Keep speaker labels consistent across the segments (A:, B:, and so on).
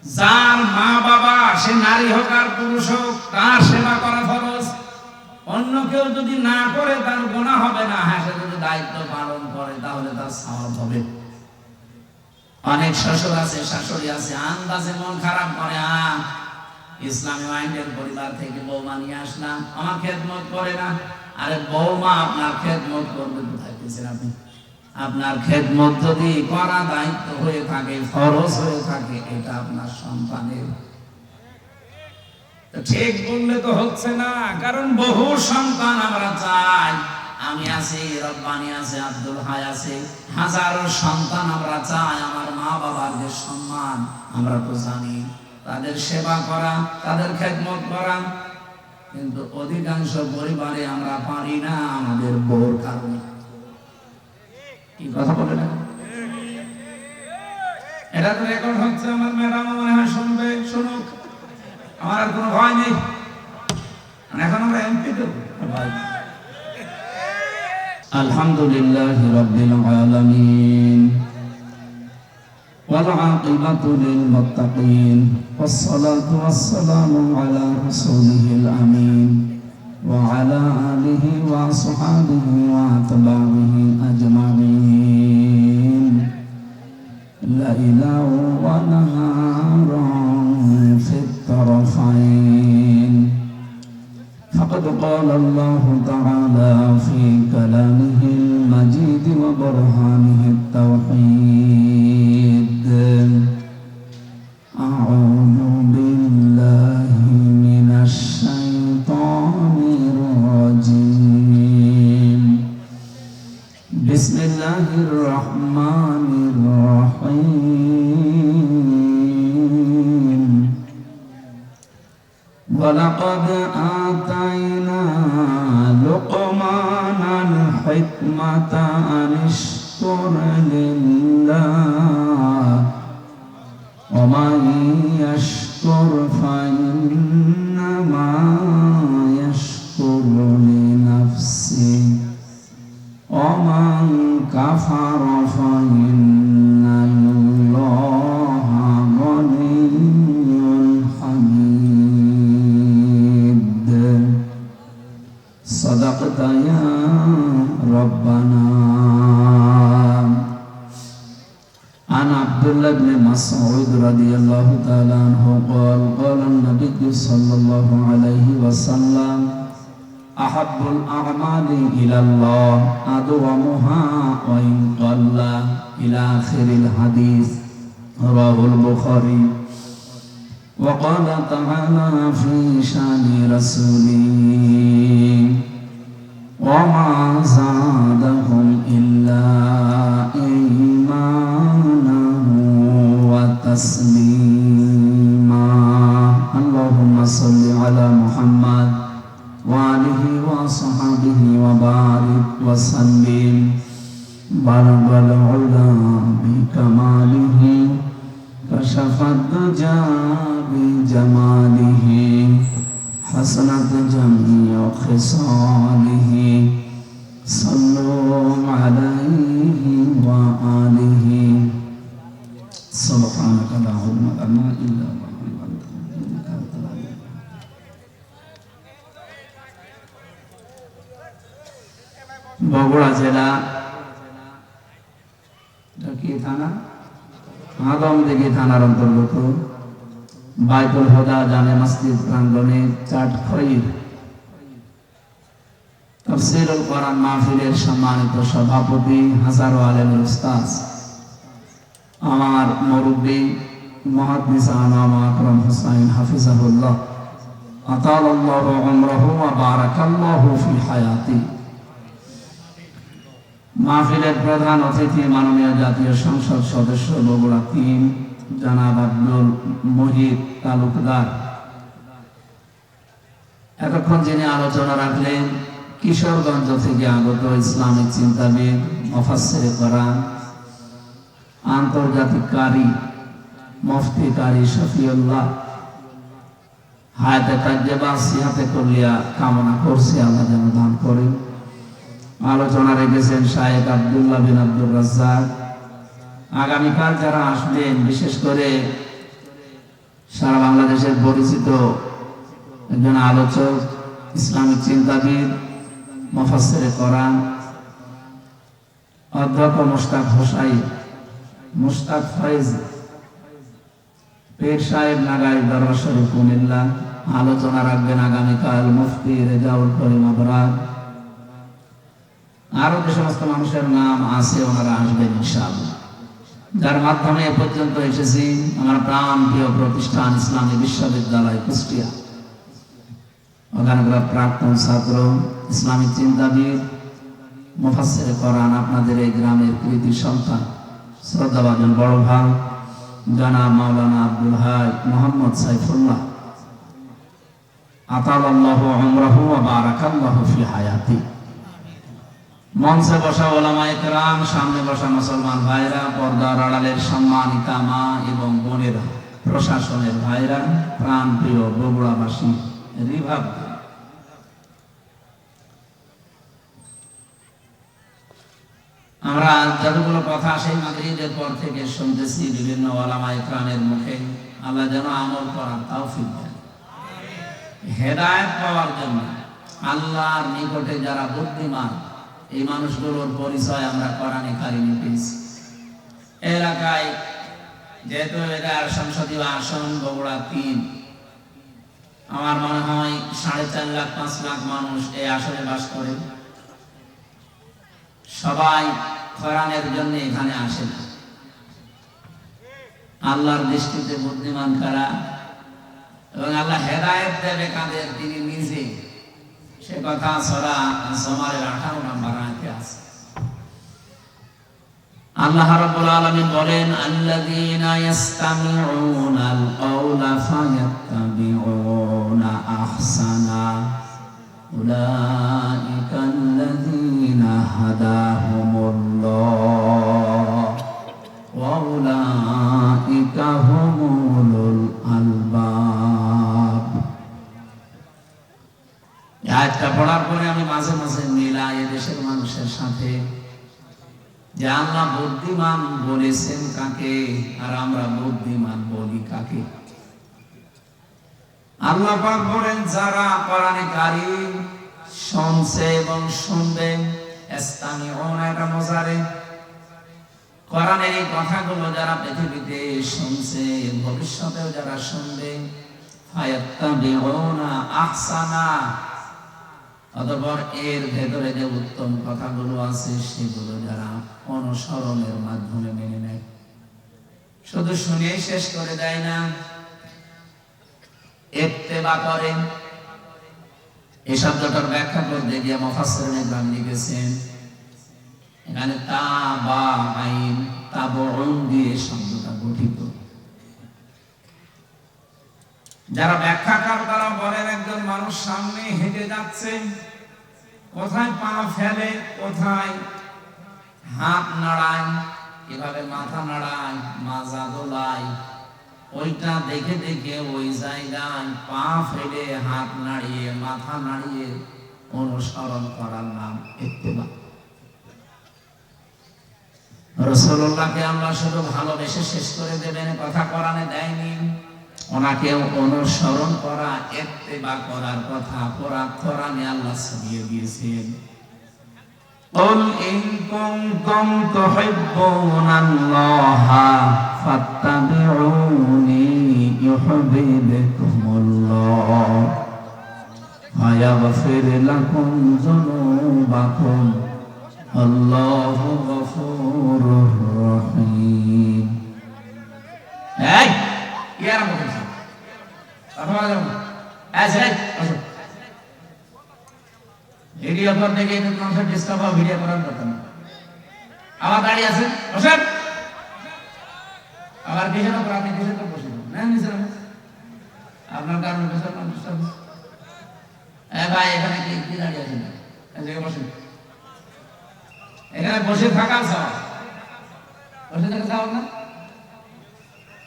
A: যার মা বাবা সে নারী হোক আর পুরুষ হোক তার সেবা করা ফরজ। অন্য কেউ যদি না করে তার গুনাহ হবে না, হ্যাঁ সে যদি দায়িত্ব পালন করে তাহলে তার সওয়াব হবে। অনেক শ্বশুর আছে শাশুড়ি আছে আন্দাজে মন খারাপ করে, ইসলামী মাইন্ডের পরিবার থেকে বৌমা নিয়ে আসলাম, আমার খেদমত করে না। আরে বৌমা আপনার খেদমত করবে কোথায় পেয়েছেন আপনি? আপনার খেদমত যদি করা দায়িত্ব হয়ে থাকে, ফরজ হয়ে থাকে, এটা আপনার সন্তানের। ঠিক বললে তো হচ্ছে না, কারণ বহু সন্তান আমরা চাই, আমি আছি, রব্বানি আছে, আব্দুল হাই আছে, হাজারো সন্তান আমরা চাই আমার মা বাবার যে সম্মান আমরা তো জানি, তাদের সেবা করা, তাদের খেদমত করা, কিন্তু অধিকাংশ পরিবারে আমরা পারি না আমাদের বউর কারণে। কি কথা বলে না? এটা তো রেকর্ড হচ্ছে, আমার ম্যাডাম মনে হয় শুনবে, শুনুক, আমার আর কোনো ভয় নেই। এখন আমরা এমপি তো ভাই। আলহামদুলিল্লাহ রাব্বিল আলামিন ওয়াল আকিবাতু লিল মুত্তাকিন ওয়াস সালাতু ওয়াস সালামু আলা রাসূলিল আমিন ওয়া আলা আলিহি ওয়া আসহাবিহি ওয়া আতবাইহি আজমাইন। লাইলা ওয়া নাহারান ফিত তারফাইন। فقد قال الله تعالى في كلامه المجيد وبرهانه التوحيد: أعوذ بالله من الشيطان الرجيم. بسم الله الرحمن الرحيم. ولقد آتينا لقمان الحكمة أن اشكر لله ومن يشكر فإنما يشكر لنفسه ومن كفر فإن الله غني حميد. صدقت يا ربنا. عن عبد الله بن مسعود رضي الله تعالى عنه قال: قال النبي صلى الله عليه وسلم: أحب الأعمال إلى الله أدومها وإن قل. إلى آخر الحديث. رواه البخاري. وقال تعالى في شان رسوله: وما زادهم إلا إيمانا وتسليما. اللهم صل على محمد وآله وصحبه وبارك وسلم. بلغ العلا بكماله كشف الدجى بجماله حسنت جميع خصاله. صلوا عليه وآله. سبحانك لا علم لنا إلا ما علمتنا إنك أنت العليم. বগুড়া জেলা কি থানা? আদমদিঘি থানার অন্তর্গত বাইতুল হুদা জামে মসজিদ প্রাঙ্গণে চাটখইর তাফসীরুল কোরআন মাহফিলের সম্মানিত সভাপতি হাজারো আলেমের উস্তাদ, আমার মুরব্বী মুহাদ্দিস আনামা আকরাম হুসাইন হাফিজাহুল্লাহ আতালাল্লাহু উমরাহু ওয়া বারাকাল্লাহু ফি হায়াতি। মাহফিলের প্রধান অতিথি মাননীয় জাতীয় সংসদ সদস্য বগুড়া ৩ জনাব আব্দুল মুহিত তালুকদার। এতক্ষণ যিনি আলোচনা রাখলেন কিশোরগঞ্জ থেকে আগত ইসলামিক চিন্তাবিদ, মুফাসসিরে কোরআন, আন্তর্জাতিক কারি, মুফতি কারি শফিউল্লাহ, হায়াতে তাজ্জেবা সিহাতে কুল্লিয়া কামনা করছি আল্লাহ যেন দান করেন। আলোচনা রেখেছেন শায়েখ আব্দুল্লাহ বিন আব্দুর রাজ্জাক। আগামীকাল যারা আসবেন, বিশেষ করে পরিচিত একজন আলোচক, ইসলামিক চিন্তাবিদ, মুফাসসিরে কোরআন অধ্যক্ষ মুশতাক ফয়েজ পীর সাহেব নাগাই দরবার শরীফ কুমিল্লা। আলোচনা রাখবেন আগামীকাল মুফতি রেজাউল করিম আবরার। আরো যে সমস্ত মানুষের নাম আছে ওনারা আসবেন ইনশাআল্লাহ। যার মাধ্যমে এ পর্যন্ত এসেছি আমার প্রাণ প্রিয় প্রতিষ্ঠান ইসলামী বিশ্ববিদ্যালয় কুষ্টিয়া, ওখানকার প্রাক্তন ছাত্র, ইসলামিক চিন্তাবিদ, মুফাসসিরে কোরআন, আপনাদের এই গ্রামের কৃতি সন্তান, শ্রদ্ধাভাজন বড় ভাই জনাব মাওলানা আব্দুল হাই মোহাম্মদ সাইফুল্লাহ আতালাল্লাহু উমরাহু ওয়া বারাকাল্লাহু ফি হায়াতি। মঞ্চে বসা ওলামায়ে কেরাম, সামনে বসা মুসলমান ভাইরা, পর্দার আড়ালের সম্মানিতা মা এবং বোনেরা, প্রশাসনের ভাইরা, প্রাণ প্রিয় বগুড়াবাসী, রিভাব আমরা যতগুলো কথা সেই মাগরিবের পর থেকে শুনতেছি বিভিন্ন ওলামায়ে কেরামের মুখে, আল্লাহ যেন আমল করার তৌফিক দেন, হেদায়েত পাওয়ার জন্য। আল্লাহর নিকটে যারা বুদ্ধিমান এই মানুষগুলোর পরিচয় আমরা কোরআনে কারিমে পেয়েছি। এলাকায় যেহেতু এটার সংসদীয় আসন বগুড়া ৩, আমার মনে হয় ৪.৫ লাখ ৫ লাখ মানুষ এই আসনে বাস করে। সবাই কোরআনের জন্য এখানে আসে না। আল্লাহর দৃষ্টিতে বুদ্ধিমান কারা এবং আল্লাহ হেদায়েত দেবে কাদের, তিনি নিজে। সে কথা সূরা জুমারের ১৮ নম্বর আয়াতে আছে। আল্লাহ রাব্বুল আলামিন বলেন, আল্লাযীনা ইসতামিউনাল কাওলা ফায়াত্তাবিউনা আহসানা উলাইকাল্লাযীনা হাদাহুমুল্লাহ ওয়া উলাইকা হুমুল আলবাব। আয়াতটা পড়ার পরে আমি মাঝে মাঝে মিলাই দেশের মানুষের সাথে যে আল্লাহ বুদ্ধিমান বলেছেন কাকে আর আমরা বুদ্ধিমান বলি কাকে। আল্লাহ পাক বলেন, যারা কোরআনে কারীম শুনছে এবং শুনবে, ইসতামিউনা এটা মুজারে, কোরআনের এই কথাগুলো যারা পৃথিবীতে শুনছে ভবিষ্যতেও যারা শুনবে, ফায়াত্তাবিউনা আহসানা, অতঃপর এর ভেতরে যে উত্তম কথাগুলো আছে সেগুলো যারা অনুসরণের মাধ্যমে মেনে নেয়, শুধু শুনেই শেষ করে দেয় না, ইত্তেবা করে। এই শব্দটার ব্যাখ্যা করতে গিয়ে মুফাসসিরিন ইকরাম লিখেছেন, এখানে তাবাইন তাবউন দিয়ে শব্দটা গঠিত। যারা ব্যাখ্যাকার তারা বলেন, একজন মানুষ সামনে হেঁটে যাচ্ছে, কোথায় পা ফেলে, কোথায় হাত নাড়ায়, এভাবে মাথা নাড়ায়, মাজা দোলায়, ওইটা দেখে দেখে ওই জায়গায় পা ফেলে হাত নাড়িয়ে মাথা নাড়িয়ে অনুসরণ করার নাম ইত্তেবা। রাসূলুল্লাহকে আল্লাহ শুধু ভালোবেসে শেষ করে দেবেন কথা কোরআনে দেয়নি, ওনাকেও অনুসরণ করা, ইত্তেবা করার কথা পুরা কোরআনে আল্লাহ শিখিয়ে দিয়েছেন। قل إن كنتم تحبون الله فاتبعوني يحببكم الله ويغفر لكم ذنوبكم والله غفور رحيم। এই কি আরম্ভ করছো? আপনারা যাও আসো ভিডিও করতে গিয়ে তো কনসেপ্ট ডিস্টার্ব হবে, ভিডিও করার কথা না। আবার দাঁড়িয়ে আছেন, বসেন। আবার কিসের উপর আপনি কিসের উপর বসে না নিছেন আপনার কারণ ডিস্টার্ব ডিস্টার্ব। ভাই এখানে কি দাঁড়িয়ে আছেন? এই জায়গায় বসেন। এখানে বসে থাকা চাও, বসে থাকা চাও না।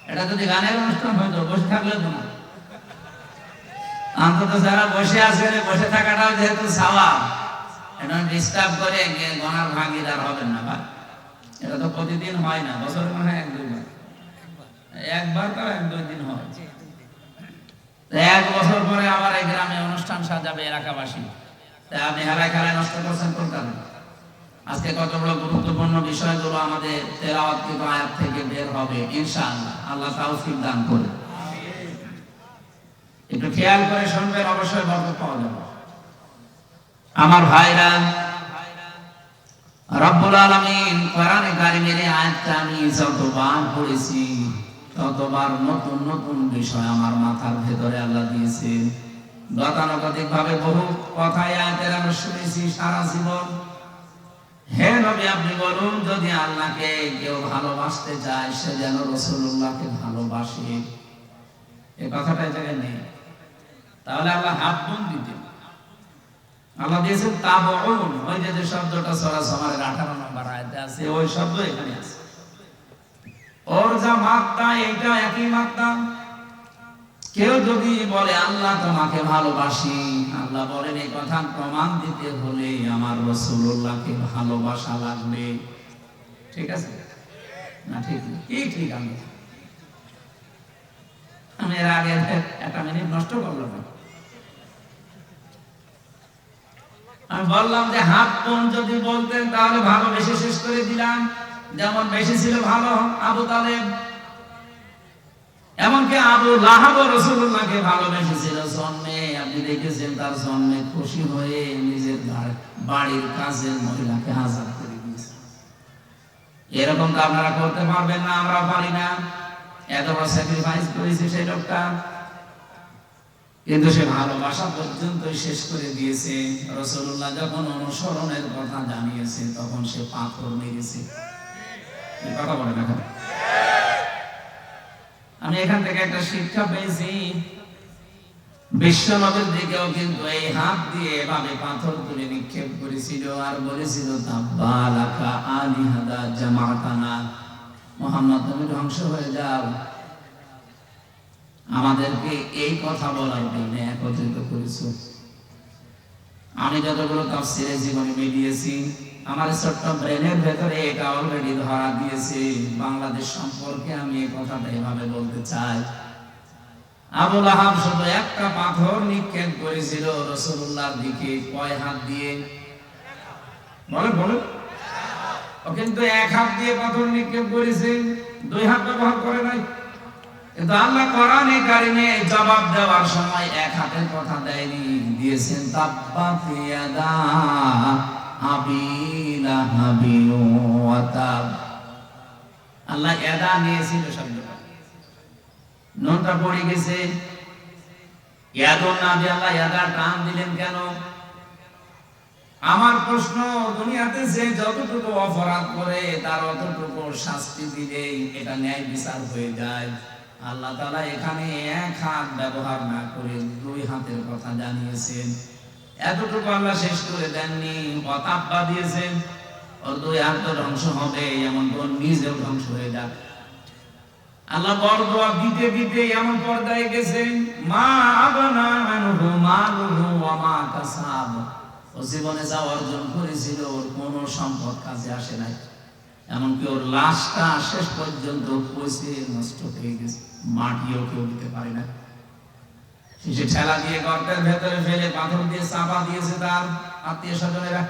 A: এটা যদি গানের অনুষ্ঠান হয়তো বসে থাকলে তো না, অন্তত যারা বসে আছেন বসে থাকাটাও যেহেতু সওয়াব, এটা ডিস্টার্ব করে গনার ভাগিদার হবেন না। ভাই এটা তো প্রতিদিন হয় না, বছরে মনে হয় 1-2 বার, একবার তাও 1-2 দিন হয়। এক বছর পরে আবার এই গ্রামে অনুষ্ঠান সাজাবে এলাকাবাসী, তাই আপনি হেলায় খেলায় নষ্ট করছেন কোন কারণে? আজকে কত বড় গুরুত্বপূর্ণ বিষয়গুলো আমাদের তেলাওয়াতকৃত আয়াত থেকে বের হবে ইনশাআল্লাহ। আল্লাহ তাওফিক দান করে একটু খেয়াল করে শুনবেন, অবশ্যই বরকত পাওয়া যাবে। আমার ভাইরা, রব্বুল আলামিন কোরআনে কারিমের এই আয়াতটা আমি যতবার পড়েছি ততবার নতুন নতুন বিষয় আমার মাথার ভেতরে আল্লাহ দিয়েছে। গতানুগতিক ভাবে বহু কথাই আয়াতের আমরা শুনেছি সারা জীবন। হে নবী, আপনি বলুন, যদি আল্লাহকে কেউ ভালোবাসতে চায় সে যেন রাসূলুল্লাহকে ভালোবাসে। এই কথাটা এই জায়গায় নেই, তাহলে আল্লাহ হাব্বুন দিতেন। আল্লাহ দিয়েছেন তাবউন, ওই যে শব্দটা সূরা সমারের 18 নম্বর আয়াতে আছে, ওই শব্দ এখানে আছে। ওর যা মাত্রা এটা একই মাত্রা। কেউ যদি বলে আল্লাহ তোমাকে ভালোবাসি, আল্লাহ বলেন এই কথা প্রমাণ দিতে হলে আমার রাসূলুল্লাহকে ভালোবাসা লাগবে। ঠিক আছে না? ঠিক কি ঠিক? আমি এর আগে একটা মিনিট নষ্ট করলাম। আমি বললাম যে হাত কোন যদি বলতেন তাহলে ভালো বেশি শেষ করে দিলাম। যেমন বেশি ছিল ভালো আবু তালেব, এমনকি আবু লাহাব রাসূলুল্লাহকে ভালোবেসেছিল জন্মে। আপনি দেখেছেন তার জন্মে খুশি হয়ে নিজের বাড়ির কাজের মহিলাকে আযাদ করে দিয়েছে। এরকম তো আপনারা করতে পারবেন না, আমরা পারি না। এত বড় স্যাক্রিফাইস করেছে সেই লোকটা, কিন্তু সে ভালোবাসা পর্যন্ত শেষ করে দিয়েছে। রাসূলুল্লাহ যখন অনুসরণের কথা জানিয়েছে তখন সে পাথর মেরেছে। এই কথা বলে না? আমি এখান থেকে একটা শিক্ষা পেয়েছি, বিশ্ব নবীর দিকেও কিন্তু এই হাত দিয়ে এভাবে পাথর তুলে নিক্ষেপ করেছিল আর বলেছিল তাব্বালাকা আলিহাদা জামাতানা, মুহাম্মদ তুমি ধ্বংস হয়ে যাও, আমাদেরকে এই কথা বলার জন্য একত্রিত করেছো। আমি যতগুলো তাফসীরে জীবনে মিলিয়েছি, আমার ছোট্ট ব্রেনের ভেতরে এটা অলরেডি ধরা দিয়েছে। বাংলাদেশ সম্পর্কে আমি এই কথাটা এভাবে বলতে চাই, আবু লাহাব শুধু একটা পাথর নিক্ষেপ করেছিল রাসূলুল্লাহর দিকে। কয় হাত দিয়ে? বলেন বলেন। ও কিন্তু এক হাত দিয়ে পাথর নিক্ষেপ করেছে, দুই হাত ব্যবহার করে নাই। কিন্তু আল্লাহ কোরআনে কারিমে জবাব দেওয়ার সময় এক হাতের কথা দেয়নি, দিয়েছেন তাব্বাত ইয়াদা আবি লাহাবি ওয়া তাব। আল্লাহ ইয়াদা নিয়েছিল শব্দটা, নুনটা পড়ে গেছে। ইয়াদুন না দিয়ে আল্লাহ ইয়াদা টান দিলেন কেন? আমার প্রশ্ন, দুনিয়াতে যে যতটুকু অপরাধ করে তার অতটুকু শাস্তি দিলেই এটা ন্যায় বিচার হয়ে যায়। আল্লাহ তাআলা এখানে এক হাত ব্যবহার না করে দুই হাতের কথা জানিয়েছেন। এতটুকু আল্লাহ শেষ করে দেননি, অতাব্বা দিয়েছেন ওর দুই হাত ধ্বংস হবে, এমন কোন নিজেও ধ্বংস হয়ে যাক। আল্লাহ বরদোয়া দিতে দিতে এমন পর্দায় গেছেন, মা আবনা আনহু মালুহু ওয়া মা কাসাব। ও জীবনে যা অর্জন করেছিল ওর কোনো সম্পদ কাজে আসে নাই, এমনকি ওর লাশটা শেষ পর্যন্ত পচে নষ্ট হয়ে গেছে, মাটিও কেউ দিতে পারে না। সে ঠেলা দিয়ে গর্তের ভেতরে ফেলে পাথর দিয়ে চাপা দিয়েছে তার আত্মীয় স্বজনেরা।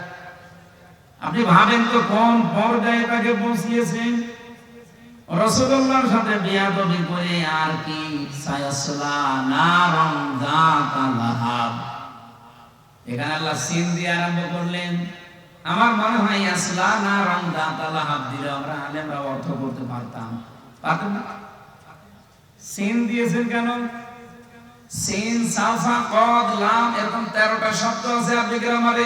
A: আপনি ভাবেন তো কোন পর্যায়ে তাকে পৌঁছিয়েছেন। রাসূলুল্লাহর সাথে বিয়াদবি করে আর কি, সায়াসলা নারান যাতা লাহাব। এখানে আল্লাহ সিন দিয়ে আরম্ভ করলেন। আমার মনে হয় আসলা নারান যাতা লাহাব দিলে আমরা আলেমরা অর্থ করতে পারতাম, পারতাম না। সিন দিয়েছেন কেন? সিন, সাফা, কদ, লাম এরকম 13টা শব্দ আছে আপনি গ্রামারে।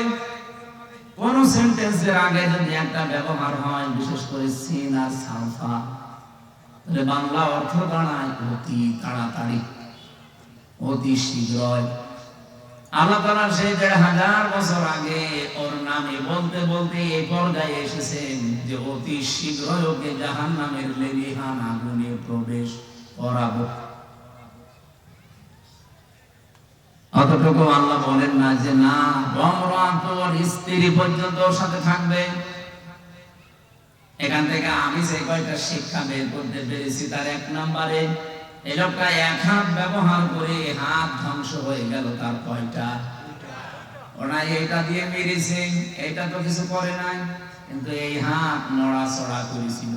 A: কোন সেন্টেন্সের আগে যদি একটা ব্যবহার হয়, বিশেষ করে সিন আর সাফা, তাহলে বাংলা অর্থ দাঁড়ায় অতি তাড়াতাড়ি, অতি শীঘ্রই। আল্লাহ তাআলা সেই 1500 বছর আগে ওর নামে বলতে বলতে এই পর্যায়ে এসেছেন যে অতি শীঘ্রই ওকে জাহান্নামের লেলিহান আগুনে প্রবেশ করাবো। অতটুকু আল্লাহ বলেন না যে না, বমরাত ওর স্ত্রী পর্যন্ত ওর সাথে থাকবে। এখান থেকে আমি যে কয়টা শিক্ষা বের করতে পেরেছি তার 1 নম্বরে এই লোকটা এক হাত ব্যবহার করে হাত ধ্বংস হয়ে গেল, তার কয়টা? ওরা এইটা দিয়ে মেরেছে, এইটা তো কিছু করে নাই, কিন্তু এই হাত নড়াচড়া করেছিল।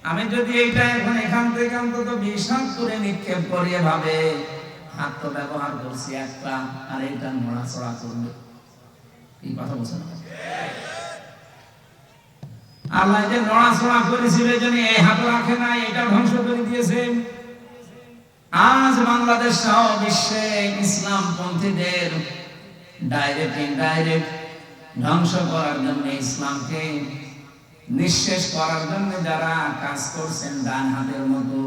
A: আমি যদি এইটা এখন এখান থেকে অন্তত 20 হাত করে নিক্ষেপ করি, এভাবে হাত তো ব্যবহার করছি একটা, আর এইটা নড়াচড়া করবে, কি কথা বলছেন? আল্লাহ যে নড়াচড়া করেছিল এই জন্য এই হাত রাখে নাই, এটা ধ্বংস করে দিয়েছে। আজ বাংলাদেশ সহ বিশ্বে ইসলাম পন্থীদের ডাইরেক্ট ইনডাইরেক্ট ধ্বংস করার জন্য, ইসলামকে নিঃশেষ করার জন্য যারা কাজ করছেন, ডান হাতের মতো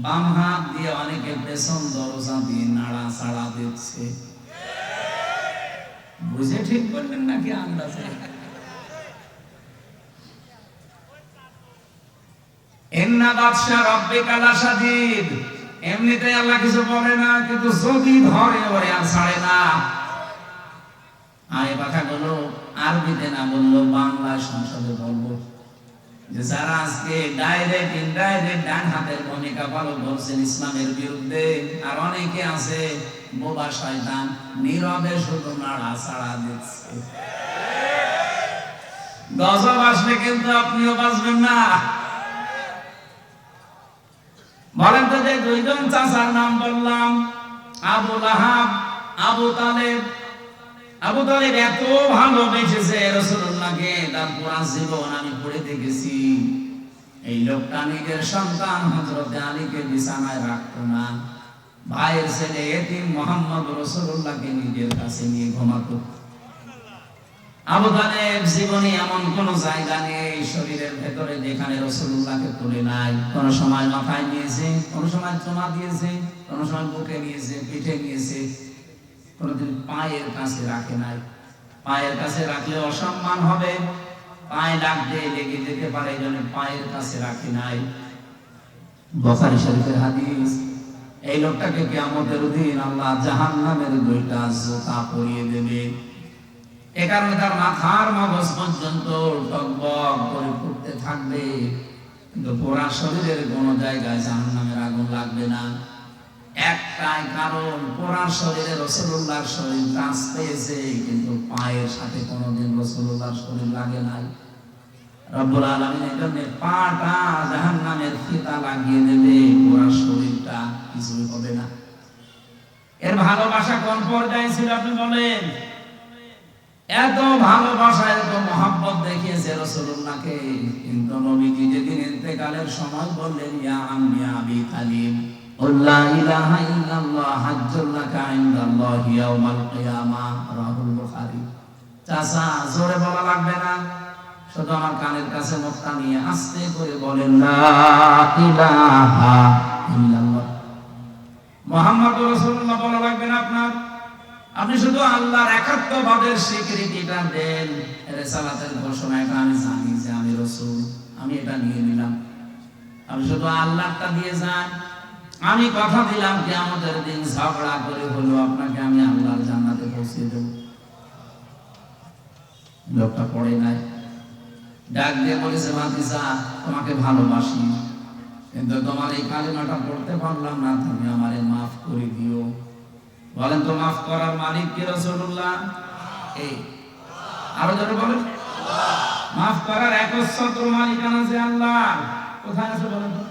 A: বাম হাত দিয়ে অনেকে পেছন দরজা দিয়ে নাড়া চাড়া দিচ্ছে। বুঝে ঠিক বললেন নাকি আন্দাজে? ইন্না বাদশা রাব্বিকা লাশাদীদ। এমনিতে আল্লাহ কিছু বলে না, কিন্তু যদি ধরে ওরে আর ছাড়ে না। আর এই কথাগুলো আরবিতে না বললো, বাংলা সংসদে বলবো, যে যারা আজকে ডাইরেক্ট ইনডাইরেক্ট ডান হাতের ভূমিকা পালন করছেন ইসলামের বিরুদ্ধে, আর অনেকে আছে বোবা শয়তান, নীরবে শুধু নাড়া ছাড়া দিচ্ছে। গজব আসলে কিন্তু আপনিও বাঁচবেন না। বলেন তো, যে দুইজন চাচার নাম বললাম, আবু লাহাব, আবু তালেব। আবু তালেব এত ভালোবেসেছে রাসূলুল্লাহকে, তার পুরা জীবন আমি পড়ে দেখেছি। এই লোকটা নিজের সন্তান হযরত আলীকে বিছানায় রাখতো না, ভাইয়ের ছেলে এতিম মুহাম্মদ রাসূলুল্লাহকে নিজের কাছে নিয়ে ঘুমাতো। আবু তালেব জীবনে এমন কোন জায়গা নেই শরীরের ভেতরে যেখানে রাসূলুল্লাহকে তুলে নাই। কোন সময় মাথায় নিয়েছে, কোন সময় চোমা দিয়েছে, কোন সময় বুকে নিয়েছে, পিঠে নিয়েছে, কোনদিন পায়ের কাছে রাখে নাই। পায়ের কাছে রাখলে অসম্মান হবে, পায়ে লাগতে লেগে যেতে পারে, এই জন্য পায়ের কাছে রাখে নাই। বুখারী শরীফের হাদিস। এই লোকটাকে কিয়ামতের দিন আল্লাহ জাহান্নামের দুইটা জোতা পরিয়ে দেবে। এ কারণে তার মাথার মগজ পর্যন্ত টকবক করে ফুটতে থাকবে, কিন্তু পুরা শরীরের কোন জায়গায় জাহান্নামের আগুন লাগবে না। একটাই কারণ, পুরা শরীরে রাসূলুল্লাহর শরীর কাজ পেয়েছে, কিন্তু পায়ের সাথে কোনোদিন রাসূলুল্লাহর শরীর লাগে নাই। রব্বুল আলামিন এর জন্য পাটা জাহান্নামের ফিতা লাগিয়ে দেবে, পুরা শরীরটা কিছুই হবে না। এর ভালোবাসা কোন পর্যায়ে ছিল আপনি বলেন? এত ভালোবাসা, এত মহব্বত দেখিয়েছে রাসূলুল্লাহকে, কিন্তু নবীজি যেদিন ইন্তেকালের সময় বললেন, ইয়া আম্মি আবি তালিব, লা ইলাহা ইল্লাল্লাহ হাজ্জুল লাকা ইনদাল্লাহি ইয়াউমাল কিয়ামাহ, রাহুল বুখারী। চাচা, জোরে বলা লাগবে না, শুধু আমার কানের কাছে মুখটা নিয়ে আস্তে করে বলেন, লা ইলাহা ইল্লাল্লাহ মুহাম্মাদুর রাসূলুল্লাহ বলা লাগবে না আপনার। আপনি শুধু আল্লাহর একাত্মবাদের স্বীকৃতিটা দেন, রিসালাতের ঘোষণা, এটা আমি জানি যে আমি রাসূল, আমি এটা নিয়ে নিলাম। আপনি শুধু আল্লাহটা দিয়ে যান। আমি কথা দিলাম কিয়ামতের দিন ঝগড়া করে হলো আপনাকে আমি আল্লাহর জান্নাতে পৌঁছে দেব। লোকটা পড়ে নাই, ডাক দিয়ে বলেছে, ভাতিজা, তোমাকে ভালোবাসি, কিন্তু তোমার এই কালিমাটা পড়তে পারলাম না, তুমি আমারে মাফ করে দিও। বলেন তো, মাফ করার মালিক কি রাসূলুল্লাহ? এই আরো জোরে বলেন, মাফ করার একচ্ছত্র মালিকানা যে আল্লাহ। কোথায় আছে বলেন তো?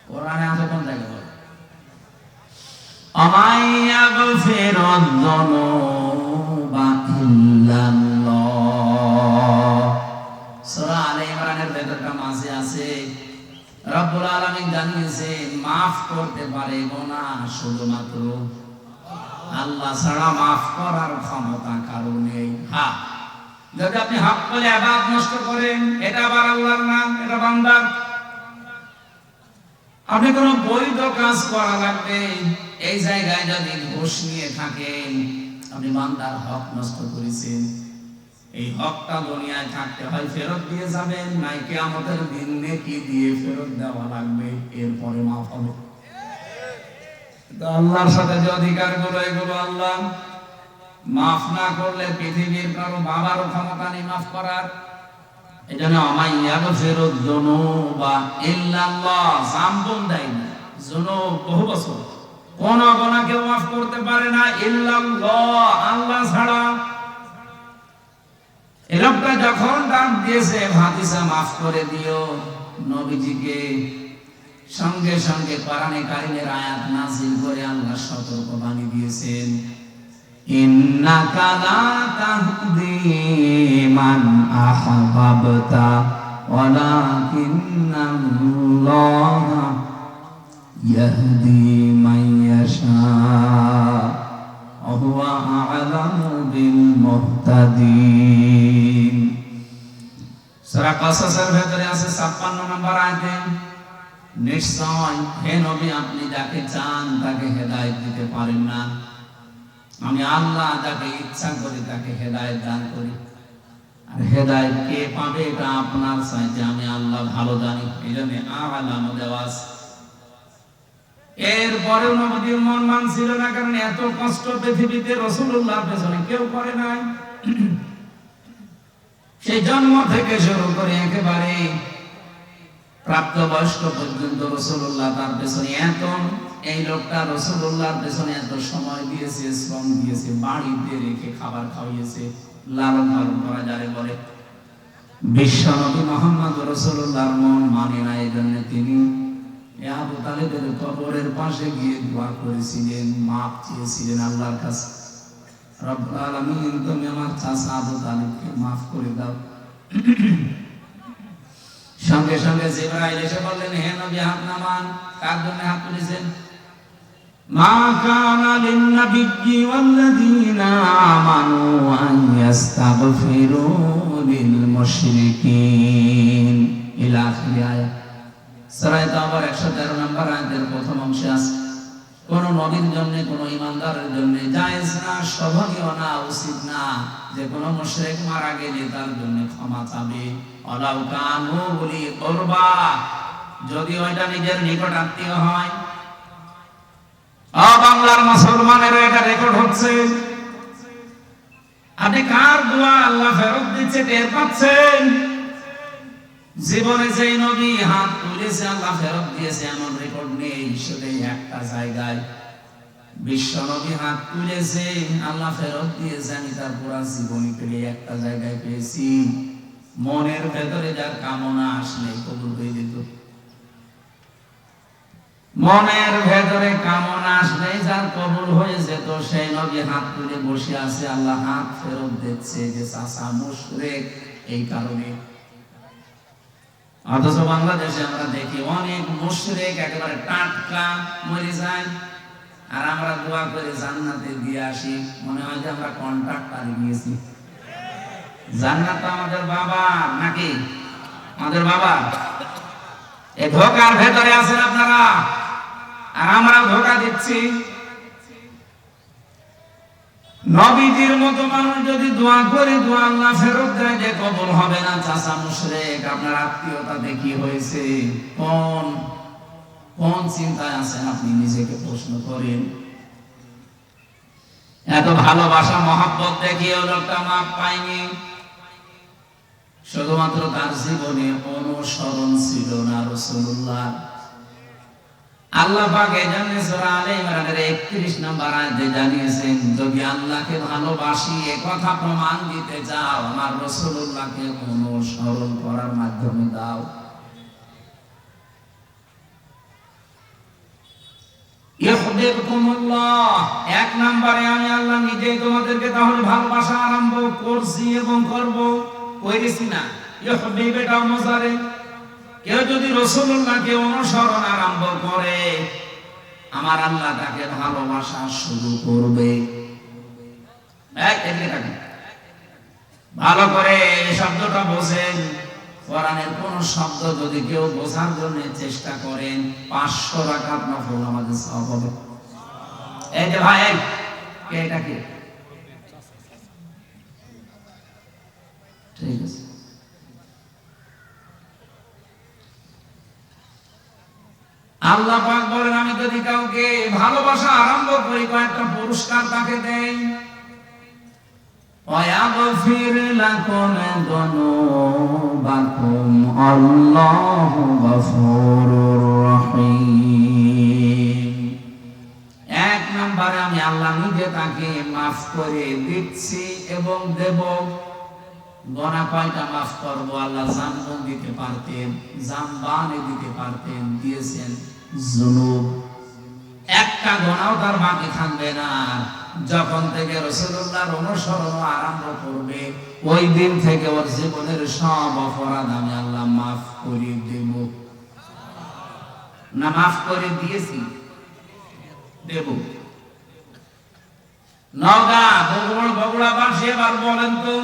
A: কোরআনে আছে কোন জায়গায়? বলেন, আমাইয়া গফিরুদ যুনুবা ইল্লাল্লাহ। সূরা আলে ইমরানের ভেতরটা মাঝে আছে, রব্বুল আলামিন জানিয়েছেন মাফ করতে পারে গুনাহ শুধুমাত্র আল্লাহ ছাড়া, মাফ করার ক্ষমতা কারো নেই। হ্যাঁ, যদি আপনি হক বলে ইবাদত নষ্ট করেন, এটা আবার আল্লাহর নাম, এটা বান্দার। আপনি কোনো বৈধ কাজ করা লাগবে, এই জায়গায় যদি ঘুষ নিয়ে থাকেন, আপনি বান্দার হক নষ্ট করেছেন। এই হকটা দুনিয়ায় থাকতে হয় ফেরত দিয়ে যাবেন, নাই কিয়ামতের দিন নেকি দিয়ে ফেরত দেওয়া লাগবে, এরপরে মাফ হবে। আল্লাহর সাথে যে অধিকারগুলো, এগুলো আল্লাহ মাফ না করলে পৃথিবীর কারো বাবারও ক্ষমতা নেই মাফ করার। এজন্য আমাইয়াগফিরুদ যুনুবা ইল্লাল্লাহ, জাম্বুন দাইনি যুনুব বহু বছর কোন গুনাহকে মাফ করতে পারে না ইল্লাল্লাহ, আল্লাহ ছাড়া। এই লোকটা যখন ডাক দিয়েছে ভাতিজা মাফ করে দিও নবীজিকে, সঙ্গে সঙ্গে কোরআনে কারীমের আয়াত নাযিল করে আল্লাহ সতর্ক বাণী দিয়েছেন, ইন্নাকা লা তাহদি মান আহবাবতা ওয়ালাকিন্নাল্লাহা ইয়াহদি মান ইয়াশা ওয়া হুয়া আ'লামু বিল মুহতাদিন। সূরা কাসাসের ভেতরে আছে 56 নম্বর আয়াতে, নিশ্চয় হে নবী আপনি যাকে চান তাকে হেদায়েত দিতে পারেন না, আমি আল্লাহ যাকে ইচ্ছা করি তাকে হেদায়েত দান করি। আর হেদায়েত কে পাবে এটা আপনার চাইতে আমি আল্লাহ ভালো জানি, এইজন্য আ'লামু দেওয়া আছে। এরপরেও নবীর মন মানছিল না, কারণ এত কষ্ট পৃথিবীতে রাসূলুল্লাহর পেছনে কেউ করে নাই। সেই জন্ম থেকে শুরু করে একেবারে প্রাপ্তবয়স্ক পর্যন্ত রাসূলুল্লাহ তার পেছনে এত, এই লোকটা রাসূলুল্লাহর পেছনে এত সময় দিয়েছে, শ্রম দিয়েছে, বাড়িতে রেখে খাবার খাওয়িয়েছে, লালন পালন করা যারে বলে। বিশ্বনবী মুহাম্মদ রাসূলুল্লাহর মন মানে না, এজন্য তিনি আবু তালেবের কবরের পাশে গিয়ে দোয়া করেছিলেন, মাপ চেয়েছিলেন আল্লাহর কাছে, রব্বুল আলামিন তুমি আমার চাচা আবু তালেবকে মাফ করে দাও। সঙ্গে সঙ্গে জিবরাইল এসে বললেন, হে নবী হাত নামান। কার জন্য হাত তুলেছেন? মা কানা লিন নাবিয়্যি ওয়াল্লাযীনা আমানু আন ইস্তাগফিরু লিল মুশরিকিন ইলা আখির আয়াত। সূরা তাওবার 113 নম্বর আয়াতের প্রথম অংশে আছে, কোন নবীর জন্য কোন ঈমানদারের জন্য জায়েজ না, শোভনীয় না, উচিত না যে কোন মুশরিক মারা গেলে তার জন্য ক্ষমা চাবে, ওয়ালাউ কানু উলি কুরবা, যদি ওইটা নিজের নিকট আত্মীয় হয়। বাংলার মুসলমানের এটা রেকর্ড হচ্ছে, আপনি কার দোয়া আল্লাহ ফেরত দিচ্ছে টের পাচ্ছেন? জীবনে যেই নবী হাত তুলেছে আল্লাহ ফেরত দিয়েছে এমন রেকর্ড নেই, শুধু একটা জায়গায় বিশ্ব নবী হাত তুলেছে আল্লাহ ফেরত দিয়েছে, আমি তার পুরা জীবনী পেলে একটা জায়গায় পেয়েছি, মনের ভেতরে যার কামনা আসলে কবুল হয়ে যেত। মনের ভেতরে কামনা আসলে যার কবুল হয়ে যেত, সেই নবী হাত তুলে বসে আছে, আল্লাহ হাত ফেরত দিচ্ছে যে চাচা মুশরিক এই কারণে। অথচ বাংলাদেশে আমরা দেখি অনেক মুশরিক একেবারে টাটকা মরে যায়, আর আমরা দোয়া করে জান্নাতে দিয়ে আসি, মনে হয় যে আমরা কন্ট্রাক্টর নিয়েছি। জান্নাত আমাদের বাবা নাকি? আমাদের বাবা। এই ধোঁকার ভেতরে আছেন আপনারা, আর আমরা ধোঁকা দিচ্ছি। নবীজির মতো মানুষ যদি দোয়া করে দোয়া আল্লাহ ফেরত দেয় যে কবুল হবে না, চাচা মুশরিক, আপনার আত্মীয়তাতে কি হয়েছে? কোন চিন্তায় আছেন আপনি নিজেকে প্রশ্ন করেন। এত ভালোবাসা মহব্বত দেখিয়েও লোকটা মাপ পায়নি, শুধুমাত্র তার জীবনে অনুসরণ ছিল না রাসূলুল্লাহ। আল্লাহ পাক এজন্য সূরা আলে ইমরানের 31 নম্বর আয়াতে জানিয়েছেন, যদি আল্লাহকে ভালোবাসি এই কথা প্রমাণ দিতে চাও, আমার রাসূলুল্লাহকে অনুসরণ করার মাধ্যমে দাও। ইউহিব্বুকুমুল্লাহ, এক নম্বরে আমি আল্লাহ নিজেই তোমাদেরকে তাহলে ভালোবাসা আরম্ভ করছি এবং করব, করেছি না। ইউহিব্বু এটাও মজারে, কেউ যদি রাসূলুল্লাহকে অনুসরণ আরম্ভ করে, আমার আল্লাহ তাকে ভালোবাসা শুরু করবে। ভালো করে এই শব্দটা বোঝেন, কোরআনের কোন শব্দ যদি কেউ বোঝার জন্য চেষ্টা করেন 500 রাকাত নফল নামাজে সওয়াব হবে। এই যে ভাই কে এটা কে? ঠিক আছে, আল্লাহ পাক বলেন আমি যদি কাউকে ভালোবাসা আরম্ভ করি কয়েকটা পুরস্কার তাকে দেই। ويغفر لكم ذنوبكم الله غفور رحيم। এক নম্বরে আমি আল্লাহ নিজে তাকে মাফ করে দিচ্ছি এবং দেব। গোনা কয়টা মাফ করবো? আল্লাহ জানবন দিতে পারতেন, জানবানে দিতে পারতেন, দিয়েছেন যুনুব। একটা গোনাও তার বাকি থাকবে না। যখন থেকে রাসূলুল্লাহর অনুসরণ আরম্ভ করবে ওই দিন থেকে ওর জীবনের সব অপরাধ আমি আল্লাহ মাফ করে দেব। না মাফ করে দিয়েছি, দেব। নওগাঁ বগুড়াবাসী এবার বলেন তো,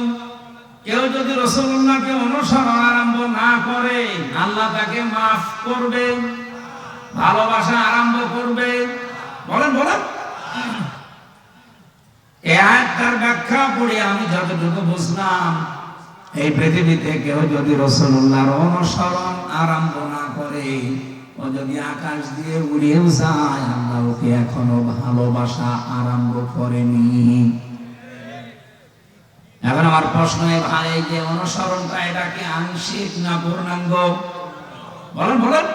A: কেউ যদি রাসূলুল্লাহকে অনুসরণ আরম্ভ না করে আল্লাহ তাকে মাফ করবে, ভালোবাসা আরম্ভ করবে? বলেন বলেন। এই আয়াতটার ব্যাখ্যা পড়ে আমি যতটুকু বুঝলাম, এই পৃথিবীতে কেউ যদি রাসূলুল্লাহর অনুসরণ আরম্ভ না করে, ও যদি আকাশ দিয়ে উড়েও যায়, আল্লাহ ওকে এখনো ভালোবাসা আরম্ভ করেনি। এখন আমার প্রশ্ন, ভাই যে অনুসরণটা এটা কি আংশিক না পূর্ণাঙ্গ? বলেন বলেন।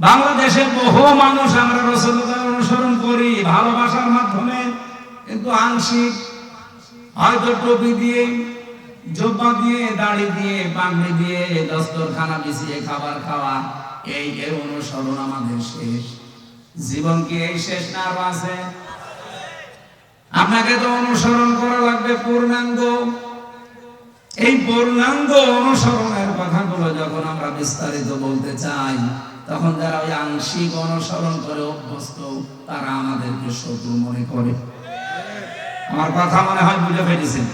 A: বাংলাদেশের বহু মানুষ আমরা রাসূলুল্লাহর অনুসরণ করি ভালোবাসার মাধ্যমে, কিন্তু আংশিক। হয়তো টুপি দিয়ে, জুব্বা দিয়ে, দাড়ি দিয়ে, পাগড়ি দিয়ে, দস্তরখানা বিছিয়ে খাবার খাওয়া, এই অনুসরণ আমাদের শেষ। জীবন কি এই শেষ না আরো আছে? আপনাকে তো অনুসরণ করা লাগবে পূর্ণাঙ্গ। এই পূর্ণাঙ্গ অনুসরণের কথাগুলো যখন আমরা বিস্তারিত বলতে চাই, তখন যারা ওই আংশিক অনুসরণ করে অভ্যস্ত, তারা আমাদেরকে শত্রু মনে করে। আমার কথা মনে হয় বুঝে ফেলেছেন।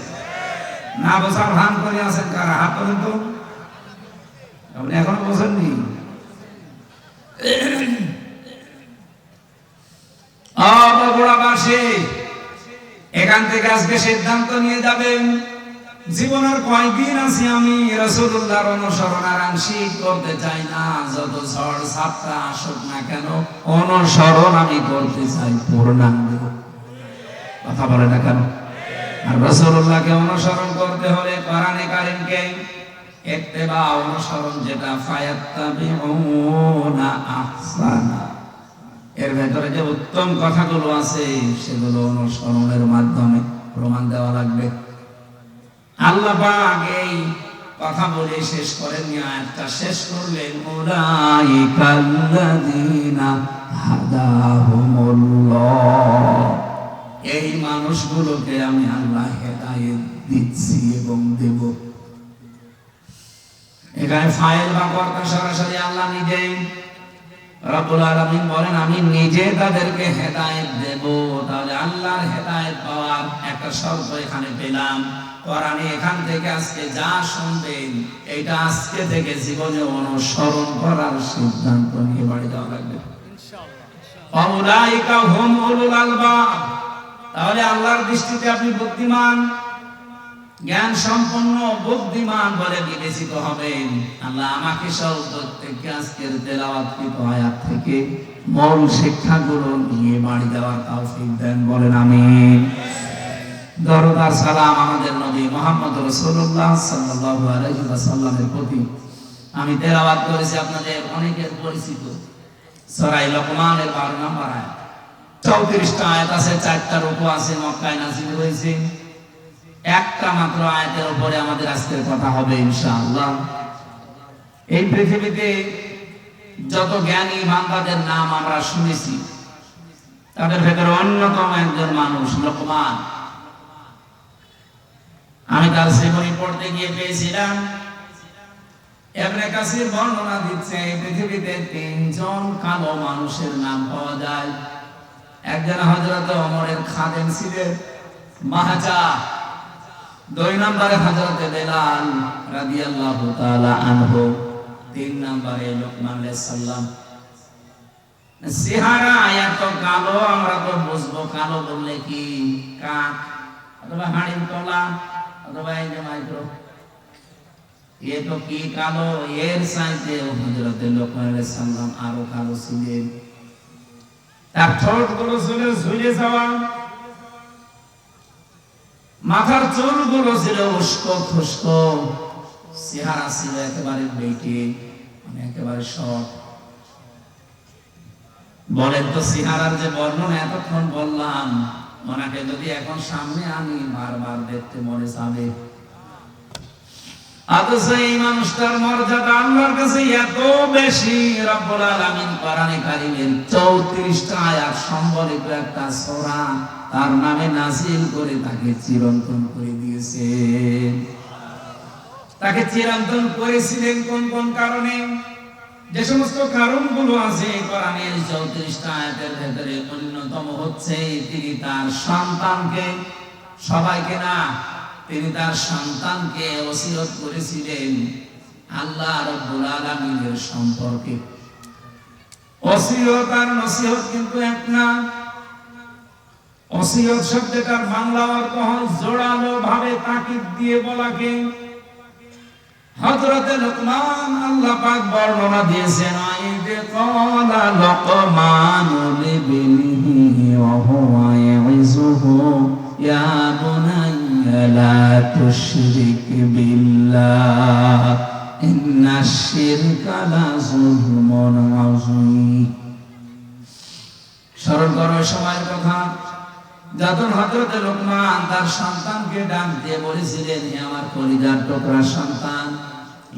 A: না বোঝার ভান করে আছেন কারা? হাত তোলেন তো। আপনি এখনো বোঝেননি? বগুড়াবাসী এখান থেকে আজকে সিদ্ধান্ত নিয়ে যাবেন, জীবনের কয়দিন আছি আমি রাসূলুল্লাহর অনুসরণ আর আংশিক করতে চাই না। যত ঝড় ঝাপটা আসুক না কেন, অনুসরণ আমি করতে চাই পূর্ণাঙ্গ। কথা বলে না কেন? আর রাসূলুল্লাহকে অনুসরণ করতে হলে কোরআনে কারীমকে ইত্তেবা, অনুসরণ যেটা, ফায়াত্তাবিউনা আহসানা, এর ভেতরে যে উত্তম কথাগুলো আছে সেগুলো অনুসরণের মাধ্যমে প্রমাণ দেওয়া লাগবে। আল্লাহ পাক এই কথা বলে শেষ করেন, আয়াতটা শেষ করলেন, উলাইকাল্লাযীনা হাদাহুমুল্লাহ, এই মানুষগুলোকে আমি আল্লাহ হেদায়েত দিচ্ছি এবং দেব। এখানে ফাইল বা কর্তা সরাসরি আল্লাহ নিজেই। রব্বুল আলামিন বলেন, আমি নিজে তাদেরকে হেদায়েত দেব। তাহলে আল্লাহর হেদায়েত পাওয়ার একটা শর্ত এখানে পেলাম। কোরআনে এখান থেকে আজকে যা শুনবেন, এটা আজকে থেকে জীবনে অনুসরণ করার সিদ্ধান্ত নিয়ে বাড়ি যাওয়া লাগবে ইনশাআল্লাহ। উলাইকা হুম উলুল আলবাব। তাহলে আল্লাহর দৃষ্টিতে আপনি বুদ্ধিমান, জ্ঞান সম্পন্ন, বুদ্ধিমান বলে বিবেচিত হবেন। আল্লাহ আমাকে সহ প্রত্যেককে আজকের তেলাওয়াতকৃত আয়াত থেকে মূল শিক্ষাগুলো নিয়ে বাড়ি যাওয়ার তৌফিক দেন, বলেন আমিন। দরুদ আর সালাম আমাদের নবী মুহাম্মদ রাসূলুল্লাহ সাল্লাল্লাহু আলাইহি ওয়াসাল্লামের প্রতি। আমি তেলাওয়াত করেছি, আপনাদের অনেকের পরিচিত সূরা লোকমানের 12 নম্বর আয়াত। 34টা আয়াত আছে, 4টা রূকু আছে, মক্কায় নাযিল হয়েছে। একটা মাত্র আয়াতের উপরে আমাদের আজকের কথা হবে ইনশাআল্লাহ। এই পৃথিবীতে যত জ্ঞানী বান্দাদের নাম আমরা শুনেছি, তাদের ভেতরে অন্যতম একজন মানুষ লোকমান। আমি তার জীবনী পড়তে গিয়ে পেয়েছিলাম, ইবনে কাসির বর্ণনা দিচ্ছে, এই পৃথিবীতে 3 জন কালো মানুষের নাম পাওয়া যায়। একজন হযরত ওমরের খাদেম ছিলেন, মাহাজা। 2 নম্বরে হযরত বেলাল রাদিয়াল্লাহু তাআলা আনহু। 3 নম্বরে লোকমান আলাইহিস সালাম। চেহারা এত কালো, আমরা তো বুঝবো কালো বললে কি কাক অথবা হাড়ির তলা অথবা এই যে মাইক্রো, এ তো কি কালো। এর চাইতে হযরত লোকমান আলাইহিস সালাম আরো কালো ছিলেন। তার ঠোঁট গুলো ঝুলে যাওয়া, মাথার চুলগুলো ছিল উস্কো খুস্কো, চেহারা ছিল একেবারে বেঁকে, মানে একেবারে শর্ট। বলেন তো চেহারার যে বর্ণনা এতক্ষণ বললাম, ওনাকে যদি এখন সামনে আনি বারবার দেখতে মনে চাবে। অথচ এই মানুষটার মর্যাদা আল্লাহর কাছে এত বেশি, রব্বুল আলামিন কোরআনে কারীমের 34টা আয়াত সম্বলিত একটা সূরা তার নামে নাযিল করে তাকে চিরন্তন করে দিয়েছেন। তাকে চিরন্তন করেছিলেন কোন কোন কারণে? যে সমস্ত কারণগুলো আছে কোরআনের 34টা আয়াতের ভেতরে অন্যতম হচ্ছে তিনি তার সন্তানকে, সবাইকে না, তিনি তার সন্তানকে ওসিয়ত করেছিলেন আল্লাহ রাব্বুল আলামিনের সম্পর্কে। ওসিয়ত আর নসিহত কিন্তু এক না। ওসিয়ত শব্দটার বাংলা অর্থ হয় জোড়ালো ভাবে তাকিদ দিয়ে বলাকে। হযরত লুকমান আল্লাহ পাক বর্ণনা দিয়েছেন, আইদে ক্বালা লুকমানু লিবনিহি ওয়া হুয়া ইয়াইযুহু ইয়া বুনাইয়া লা তুশরিক বিল্লাহ ইন্নাশ শিরকা লাযুলমুন আযীম। স্মরণ করো সময়ের কথা, যখন হযরত লুকমান তার সন্তানকে ডাক দিয়ে বলেছিলেন, হে আমার কলিজার টুকরা সন্তান,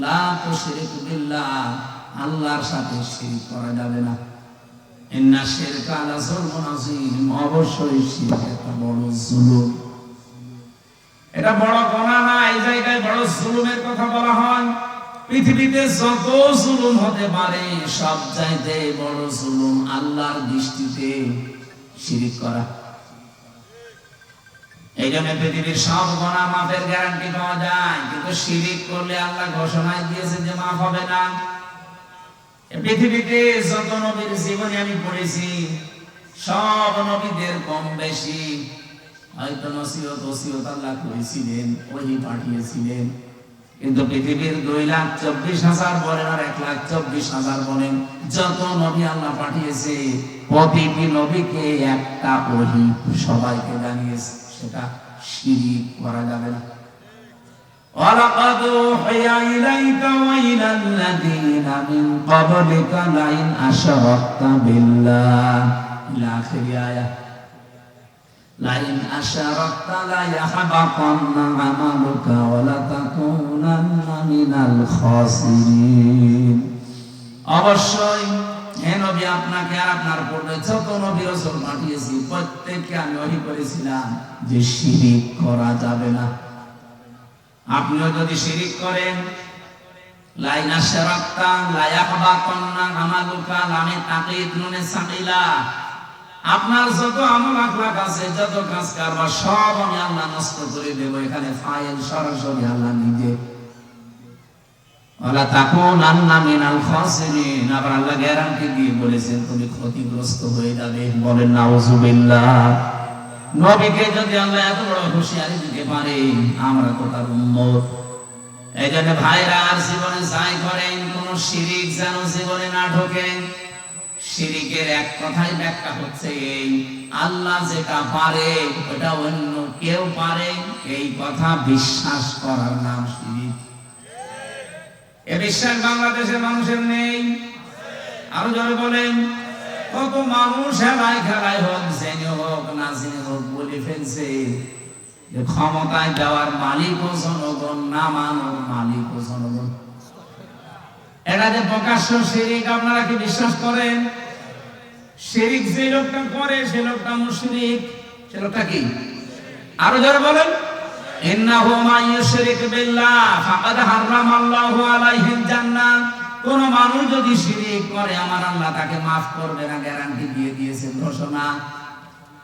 A: লা তুশরিক বিল্লাহ, আল্লাহর সাথে শিরক করা যাবে না। ইন্নাশ শিরকা লাযুলমুন আযীম, অবশ্যই শিরক একটা বড় জুলুম। এটা বড় গুনাহ না, এই জায়গায় বড় জুলুমের কথা বলা হয়। পৃথিবীতে যত জুলুম হতে পারে সব চাইতে বড় জুলুম আল্লাহর দৃষ্টিতে শিরক করা। এই জন্য পৃথিবীর সব গুনাহ মাফের গ্যারান্টি পাওয়া যায়, কিন্তু শিরক করলে আল্লাহ ঘোষণা দিয়েছে যে মাফ হবে না। পৃথিবীতে যত নবীর জীবনে আমি পড়েছি, সব নবীদের কম বেশি হয়তো নসিহত ওসিয়ত আল্লাহ করেছিলেন, ওহী পাঠিয়েছিলেন, কিন্তু পৃথিবীর 2,24,000 বলেন আর 1,24,000 বলেন, যত নবী আল্লাহ পাঠিয়েছে প্রতিটি নবীকে একটা ওহী সবাইকে জানিয়েছে, সেটা শিরক করা যাবে না। ওয়ালাকাদ উহিয়া ইলাইকা ওয়া ইলাল্লাযীনা মিন ক্বাবলিকা লাইন আশরাকতা বিল্লাহ ইলা আখির আয়াত। লাইন আশরাকতা লা ইয়াহবাতান্না আমালুকা ওয়া লা তাকুনান্না মিনাল খাসিরিন। অবশ্যই হে নবী, আপনাকে আর আপনার পূর্বে যত নবী রাসূল পাঠিয়েছি প্রত্যেককে আমি ওহী করেছিলাম যে শিরক করা যাবে না। আপনিও যদি শিরক করেন, লাইন আশরাকতা লা ইয়াহবাতান্না আমালুকা, লামে তাকিদ নুনে সাকিলা, আপনার যত আমল আখলাক আছে, যত কাজ কারবার সব আমি আল্লাহ নষ্ট করে দেব। এখানে ফাইল সরাসরি আল্লাহ নিজে। ওয়ালা তাকুনান্না মিনাল খাসিরিন, আবার আল্লাহ গ্যারান্টি দিয়ে বলেছেন তুমি ক্ষতিগ্রস্ত হয়ে যাবে। বলেন নাউযুবিল্লাহ। নবীকে যদি আল্লাহ এত বড় হুঁশিয়ারি দিতে পারে, আমরা তো তার উম্মত। এই জন্য ভাইরা আর জীবনে যাই করেন, কোন শিরক যেন জীবনে না ঢোকে। শিরকের এক কথাই ব্যাখ্যা হচ্ছে এই, আল্লাহ যেটা পারে ওটা অন্য কেউ পারে, এই কথা বিশ্বাস করার নাম শিরক। এ বিশ্বাস বাংলাদেশের মানুষের নেই। আরো জোরে বলেন। কত মানুষ হেলায় খেলায় হোক, জেনে হোক না জেনে হোক বলে ফেলছে যে ক্ষমতায় দেওয়ার মালিক ও জনগণ, না মানব মালিক ও জনগণ। এটা যে প্রকাশ্য শিরক, আপনারা কি বিশ্বাস করেন? শিরক যে লোকটা করে সে লোকটা মুশরিক। সে লোকটা কি? আরো জোরে বলেন। ইন্নাহু মান ইউশরিক বিল্লাহ ফাকাদ হারামাল্লাহু আলাইহিল জান্নাহ। কোন মানুষ যদি শিরক করে আমার আল্লাহ তাকে maaf করবে না, গ্যারান্টি দিয়ে দিয়েছেন, ঘোষণা।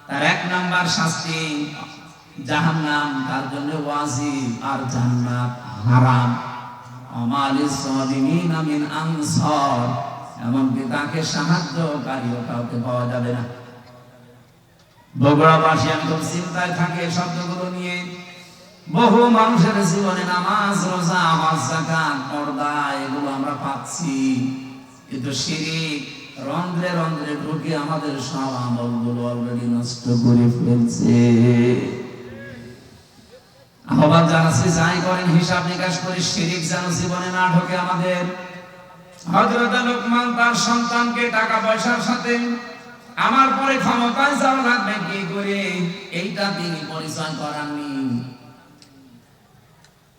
A: তার 1 নাম্বার শাস্তি জাহান্নাম, তার জন্য ওয়াজিব, আর জান্নাত হারাম। আমালিস সালিমিনা মিন আনসার, এমনকি তাকে সাহায্যকারীও কাউকে পাওয়া যাবে না। বগুড়াবাসী আমি খুব চিন্তায় থাকে শব্দগুলো নিয়ে। বহু মানুষের জীবনে নামাজ, রোজা, হজ, যাকাত, পর্দা এগুলো আমরা পাচ্ছি, কিন্তু শিরক রন্ধ্রে রন্ধ্রে ঢুকে আমাদের সব আমলগুলো অলরেডি নষ্ট করে ফেলছে। আহ্বান জানাচ্ছি, যাই করেন হিসাব নিকাশ করে শিরিক যেন জীবনে না ঢোকে আমাদের। হযরত লোকমান তার সন্তানকে টাকা পয়সার সাথে আমার পরে ক্ষমতায় যাওয়া লাগবে কি করে, এইটা তিনি পরিচয় করাননি।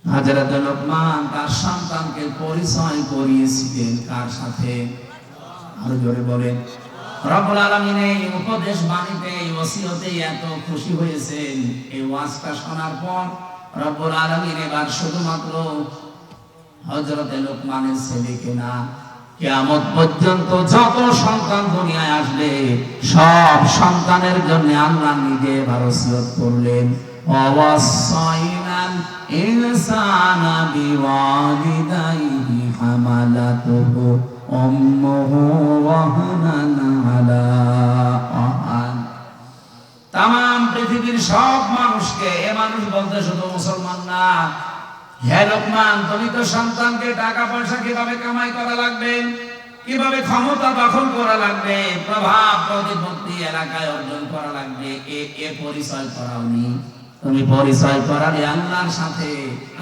A: হযরত লোকমান তার সন্তানকে পরিচয় করিয়েছিলেন কার সাথে? আরো জোরে বলেন। রব্বুল আলামিন এই উপদেশ বাণীতে, এই ওসিয়তে এত খুশি হয়েছেন। এই ওয়াজটা শোনার পর রব্বুল আলামিন এবার শুধুমাত্র হযরত লোকমানের ছেলেকে না, কিয়ামত পর্যন্ত যত সন্তান দুনিয়ায় আসবে সব সন্তানের জন্য আল্লাহ নিজে এবার ওসিয়ত করলেন, ওয়াসাইনাল ইনসানা বিওয়ালিদাইহি হামালাতুহু উম্মুহু ওয়াহানান আলা ওয়াহান। তাম পৃথিবীর সব মানুষকে, এ মানুষ বলতে শুধু মুসলমান না, হে লোকমান, তুমি তো সন্তানকে টাকা পয়সা কিভাবে কামাই করা লাগবে, কিভাবে ক্ষমতা দখল করা লাগবে, প্রভাব প্রতিপত্তি এলাকায় অর্জন করা লাগবে, এ পরিচয় করাওনি। তুমি পরিচয় করালে আল্লাহর সাথে।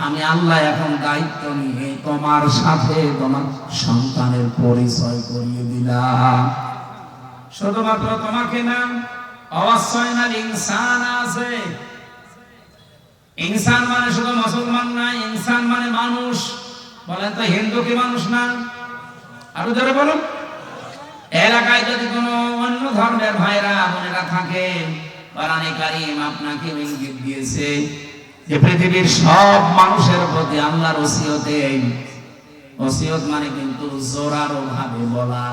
A: আমি আল্লাহ এখন দায়িত্ব নিয়ে তোমার সাথে তোমার সন্তানের পরিচয় করিয়ে দিলাম। শুধুমাত্র তোমাকে না, অবশ্যই ইনসান আছে। ইনসান মানে শুধু মুসলমান না, ইনসান মানে মানুষ। বলেন তো, হিন্দু কি মানুষ না? আরো জোরে বলুন। এলাকায় যদি কোনো অন্য ধর্মের ভাইরা বোনেরা থাকে, কোরআনে কারীম আপনাকে ইঙ্গিত দিয়েছে যে পৃথিবীর সব মানুষের প্রতি আল্লাহর ওসিয়তে, ওসিয়ত মানে কিন্তু জোরালো ভাবে বলা,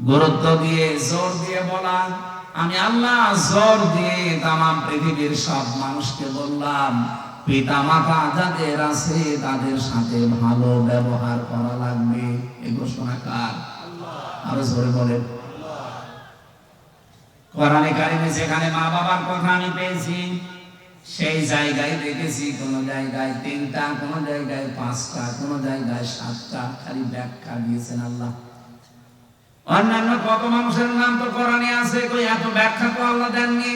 A: গুরুত্ব দিয়ে জোর দিয়ে বলা। আমি আল্লাহ জোর দিয়ে তাম পৃথিবীর সব মানুষকে বললাম, পিতা মাতা যাদের আছে তাদের সাথে ভালো ব্যবহার করা লাগবে। এই ঘোষণা কার? আরো জোরে বলেন। কোরআনে কারিমে যেখানে মা বাবার কথা আমি পেয়েছি, সেই জায়গায় দেখেছি কোন জায়গায় 3টা, কোন জায়গায় 5টা, কোন জায়গায় 7টা, খালি ব্যাখ্যা দিয়েছেন আল্লাহ। অন্যান্য কত মানুষের নাম তো কোরআনে আছে, কই এত ব্যাখ্যা তো আল্লাহ দেননি।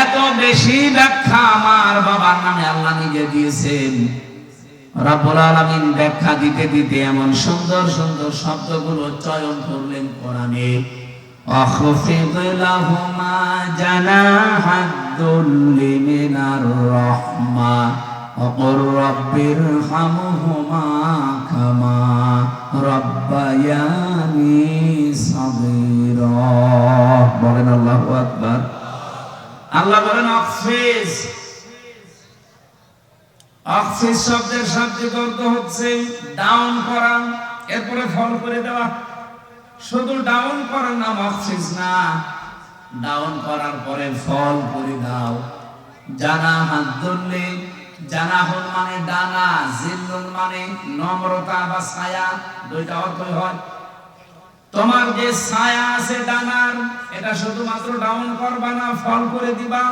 A: এত বেশি ব্যাখ্যা আমার বাবার নামে আল্লাহ নিজে দিয়েছেন। রব্বুল আলামিন ব্যাখ্যা দিতে দিতে এমন সুন্দর সুন্দর শব্দগুলো চয়ন করলেন কোরআনে। আখফিদ লাহুমা জানাহাদ দুল্লি মিনার রাহমা ওয়াকুর রাব্বিরহামহুমা কামা রাব্বায়ানি সাগীরা। বলেন আল্লাহু আকবার। আল্লাহ বলেন আখফিজ। আখফিজ শব্দের শাব্দিক অর্থ হচ্ছে ডাউন করা, এরপরে ফল করে দেওয়া। শুধু ডাউন করার নাম আখফিজ না, ডাউন করার পরে ফল করে দাও। জানাহাদ দুল্লি, জানাহুন মানে ডানা, জিল্লুন মানে নম্রতা বা ছায়া, দুইটা অর্থই হয়। তোমার যে ছায়া আছে ডানার, এটা শুধুমাত্র ডাউন করবা না, ফল করে দিবা।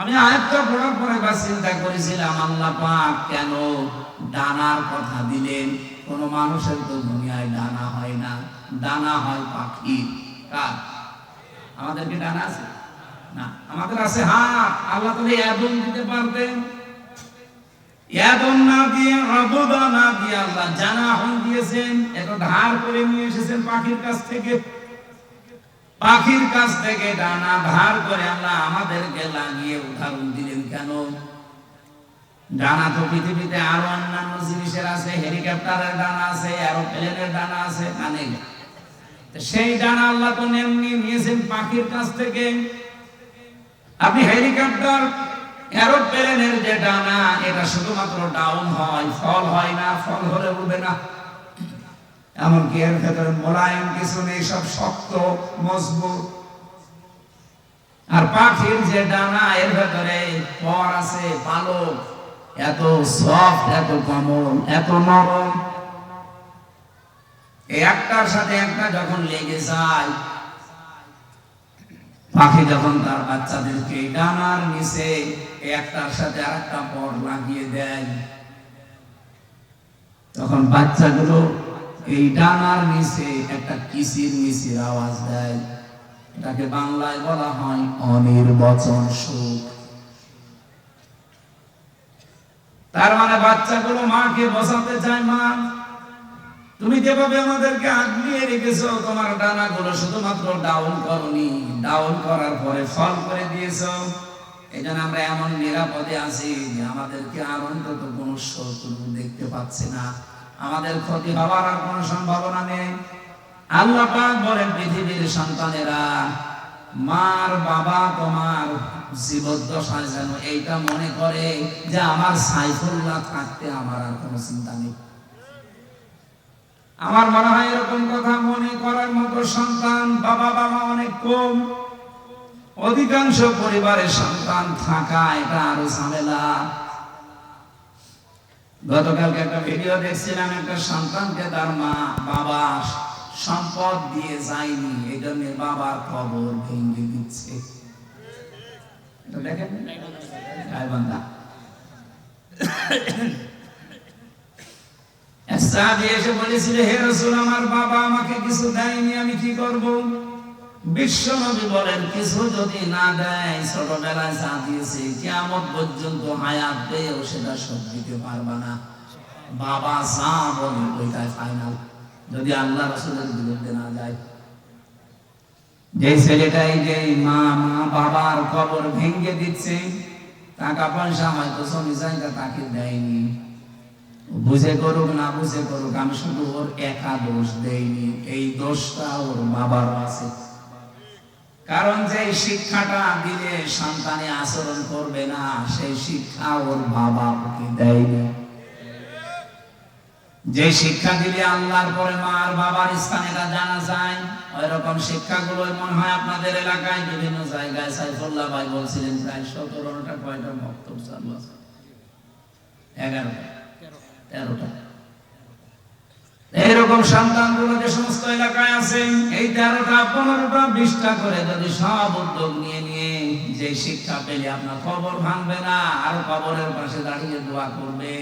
A: আমি আয়াতটা পড়ার পরে বা চিন্তা করেছিলাম, আল্লাহ পাক কেন ডানার কথা দিলেন? কোন মানুষের তো দুনিয়ায় ডানা হয় না, ডানা হয় পাখির। কার? আমাদের কি ডানা আছে? না, আমাদের আছে হাত। আল্লাহ তাহলে আদম দিতে পারতেন, আদম না দিয়ে, আবুদা না দিয়ে আল্লাহ জানাহুন দিয়েছেন। এটা ধার করে নিয়ে এসেছেন পাখির কাছ থেকে। পাখির কাছ থেকে ডানা ধার করে আল্লাহ আমাদেরকে লাগিয়ে উদাহরণ দিলেন কেন? ডানা তো পৃথিবীতে আরো অন্যান্য জিনিসের আছে, হেলিকপ্টারের ডানা আছে, এরোপ্লেনের ডানা আছে, মানে সেই ডানা আল্লাহ তো এমনি নিয়েছেন পাখির কাছ থেকে। আপনি হেলিকপ্টার, এরোপ্লেনের যে ডানা, এটা শুধুমাত্র ডাউন হয়, ফল হয় না। ফল হলে উঠবে না। এমনকি এর ভেতরে মোলায়েম কিছু নেই, সব শক্ত মজবুত। আর পাখির যে ডানা, এর ভেতরে পর আছে, পালক, এত সফট, এত কোমল, এত নরম। একটার সাথে একটা যখন লেগে যায়, পাখি যখন তার বাচ্চাদেরকে ডানার নিচে একটার সাথে আরেকটা পর লাগিয়ে দেয়, তখন বাচ্চাগুলো এই ডানার নিচে একটা কিচির মিচির আওয়াজ দেয়। এটাকে বাংলায় বলা হয় অনির্বচন সুখ। তার মানে বাচ্চাগুলো মাকে বসাতে চায়, মা তুমি যেভাবে আমাদেরকে আগলিয়ে রেখেছো, তোমার ডানাগুলো শুধুমাত্র ডাউন করনি, ডাউন করার পরে ফল করে দিয়েছো। এই জন্য আমরা এমন নিরাপদে আছি যে আমাদেরকে আর অন্তত কোনো শত্রু দেখতে পাচ্ছে না, আমাদের ক্ষতি হওয়ার আর কোনো সম্ভাবনা নেই। আল্লাহ পাক বলেন, পৃথিবীর সন্তানেরা মার বাবা তোমার জীবদ্দশায় যেন এইটা মনে করে যে আমার সাইফুল্লাহ থাকতে আমার আর কোনো চিন্তা নেই। আমার মনে হয় এরকম কথা মনে করার মতো সন্তান বাবা অনেক কম। অধিকাংশ পরিবারের সন্তান থাকা এটা আরো ঝামেলা। গতকালকে একটা ভিডিও দেখছিলাম, একটা সন্তানকে তার মা বাবা সম্পদ দিয়ে যায়নি, এই জন্য বাবার কবর ভেঙে দিচ্ছে। এটা দেখেন গায়বান্ধা। সাহাবী এসে বলেছিল, হে রাসূল, আমার বাবা আমাকে কিছু দেয়নি, আমি কি করব? বিশ্বনবী বলেন, কিছু যদি না দেয়, ছোটবেলায় যা দিয়েছে কিয়ামত পর্যন্ত হায়াত পেয়েও সেটা শোধ দিতে পারবা না। বাবা যা বলে ওইটাই ফাইনাল, যদি আল্লাহ রাসূলের বিরুদ্ধে না যায়। যে ছেলেটাই যে মা বাবার কবর ভেঙে দিচ্ছে, টাকা পয়সা হয়তো জমি জায়গা তাকে দেয়নি, বুঝে করুক না বুঝে করুক, আমি শুধু ওর একা দোষ দেইনি, এই দোষটা ওর বাবারও আছে। কারণ যে শিক্ষাটা দিলে সন্তানে আচরণ করবে না, সেই শিক্ষা ওর বাবা ওকে দেয়নি। যে শিক্ষা দিলে আল্লাহর পরে মার বাবার স্থান এটা জানা যায়, ওই রকম শিক্ষাগুলো মনে হয় আপনাদের এলাকায় বিভিন্ন জায়গায়। সাইফুল্লাহ ভাই বলছিলেন প্রায় 17টা কয়টা বক্তব্য চালু আছে, 11টা 13টা এইরকম সন্তানগুলো যে সমস্ত এলাকায় আছে, এই 13টা 15টা 20টা করে যদি সব উদ্যোগ নিয়ে যে শিক্ষা পেলে আপনার কবর ভাঙবে না, আর কবরের পাশে দাঁড়িয়ে দোয়া করবে,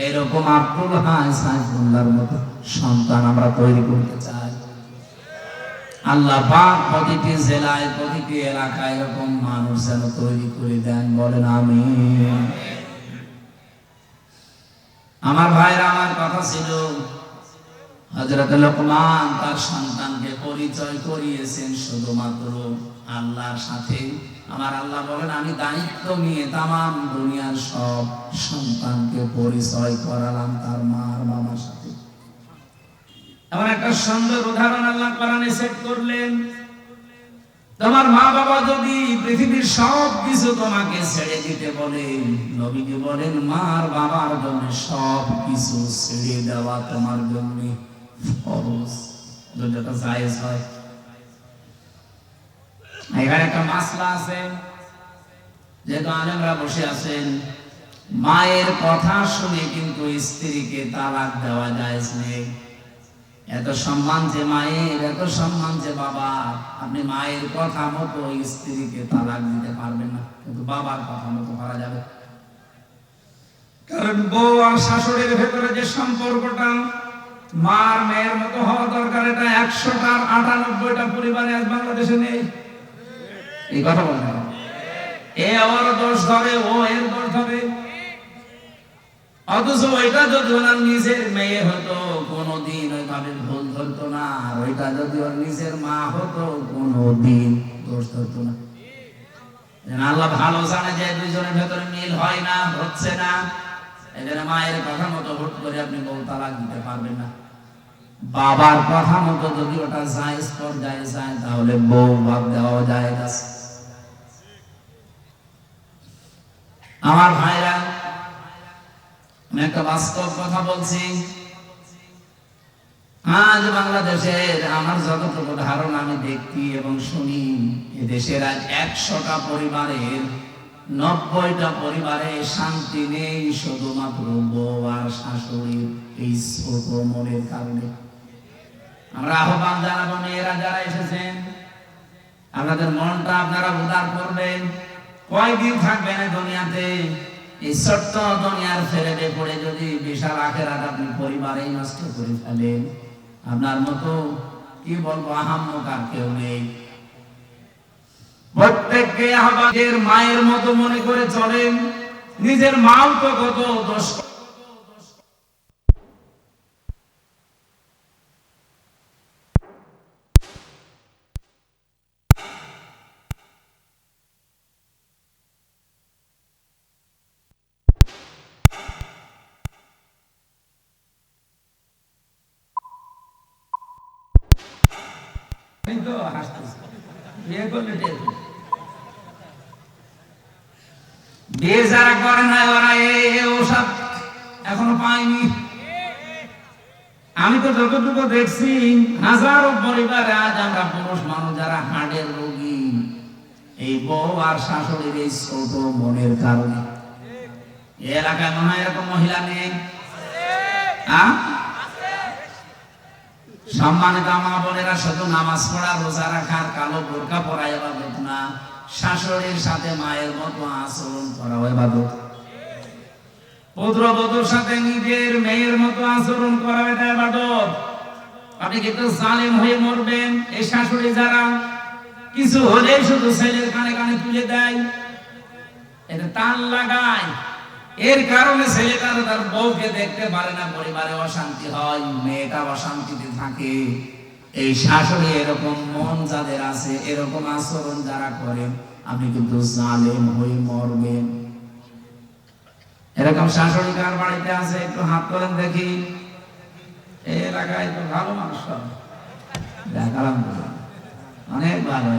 A: এইরকম আব্দুল হাই সাইফুল্লাহর মতো সন্তান আমরা তৈরি করতে চাই। আল্লাহ পাক প্রতিটি জেলায় প্রতিটি এলাকায় এরকম মানুষ যেন তৈরি করে দেন, বলেন আমিন। আমার ভাইরা, আমার কথা ছিল, হযরত লোকমান তার সন্তানকে পরিচয় করিয়েছেন শুধুমাত্র আল্লাহর সাথে। আমার আল্লাহ বলেন, আমি দায়িত্ব নিয়ে তামাম দুনিয়ার সব সন্তানকে পরিচয় করালাম তার মার বাবার সাথে। এমন একটা সুন্দর উদাহরণ আল্লাহ কোরআনে সেট করলেন। তোমার মা বাবা যদি পৃথিবীর সব কিছু তোমাকে ছেড়ে দিতে বলে, নবীজি বলেন মার বাবার জন্য সব কিছু ছেড়ে দেওয়া তোমার জন্য ফরজ, যদি এটা জায়েজ হয়। এখানে একটা মাসলা আছে, যেহেতু আলেমরা বসে আছেন, মায়ের কথা শুনে কিন্তু স্ত্রীকে তালাক দেওয়া জায়েজ নেই। এত সম্মান যে মায়ের, এত সম্মান যে বাবা, আপনি মায়ের কথা মতো স্ত্রীকে তালাক দিতে পারবেন না, কিন্তু বাবার কথা মতো করা যাবে। কারণ বউ আর শাশুড়ির ভেতরে যে সম্পর্কটা মার মেয়ের মতো হওয়া দরকার, এটা 100টার 98টা পরিবারে আজ বাংলাদেশে নেই। এই কথা বলেন, এ আমার দোষ ধরে, ও এর দোষ ধরে। অথচ ওইটা যদি ওনার নিজের মেয়ে হতো, কোনোদিন ওইভাবে ভুল ধরতো না। আর ওইটা যদি ওর নিজের মা হতো, কোনোদিন দোষ ধরতো না। আল্লাহ ভালো জানে যে দুইজনের ভেতরে মিল হয় না, হচ্ছে না। এই জন্য মায়ের কথা মতো হুট করে আপনি বউ তালাক দিতে পারবেন না। বাবার কথা মতো যদি ওটা জায়েজ পর্যায়ে যায়, তাহলে বউ ভাব দেওয়া যায় না। আমার ভাইরা, আমি একটা বাস্তব কথা বলছি। আজ বাংলাদেশের আমার যতটুকু ধারণা আমি দেখি এবং শুনি, এদেশের আজ 100টা পরিবারের 90টা পরিবারে শান্তি নেই, শুধুমাত্র বউ আর শাশুড়ির এই ছোট মনের কারণে। আমরা আহ্বান জানাবো, মেয়েরা যারা এসেছেন, আপনাদের মনটা আপনারা উদার করবেন। কয়দিন থাকবেন এই দুনিয়াতে? এই ছোট্ট দুনিয়ার ফেরেতে পড়ে যদি বিশাল আখেরাত আপনি পরিবারেই নষ্ট করে ফেলেন, আপনার মতো কি বলবো আহাম্মক আর কেউ নেই। প্রত্যেককে আহ্বানের মায়ের মতো মনে করে চলেন। নিজের মাও তো কত দোষ। বিয়ে যারা করে না ওরা ওসব এখনো পায়নি। আমি তো যতটুকু দেখছি হাজারো পরিবারে আজ আমরা পুরুষ মানুষ যারা হার্টের রোগী, এই বউ আর শাশুড়ির এই ছোট মনের কারণে। এলাকায় মনে হয় এরকম মহিলা নেই? সম্মানিত মা বোনেরা, শুধু নামাজ পড়া রোজা রাখার কালো বোরকা পরা ইবাদত না, শাশুড়ির সাথে মায়ের মতো আচরণ করা ইবাদত। পুত্রবধূর সাথে নিজের মেয়ের মতো আচরণ করা এটা ইবাদত। আপনি কিন্তু জালেম হয়ে মরবেন। এই শাশুড়ি যারা কিছু হলে শুধু ছেলের কানে কানে তুলে দেয়, এটা টান লাগায়, এর কারণে ছেলেটা তার বউকে দেখতে পারে না, পরিবারে অশান্তি হয়, মেয়েটা অশান্তিতে থাকে। এই শাশুড়ি এরকম মন যাদের আছে, এরকম আচরণ যারা করেন, আপনি কিন্তু জালেম হয়ে মরবেন। এরকম শাশুড়ি কার বাড়িতে আছে একটু হাত তোলেন দেখি। এই এলাকায় তো ভালো মানুষ দেখালাম, অনেক ভালো।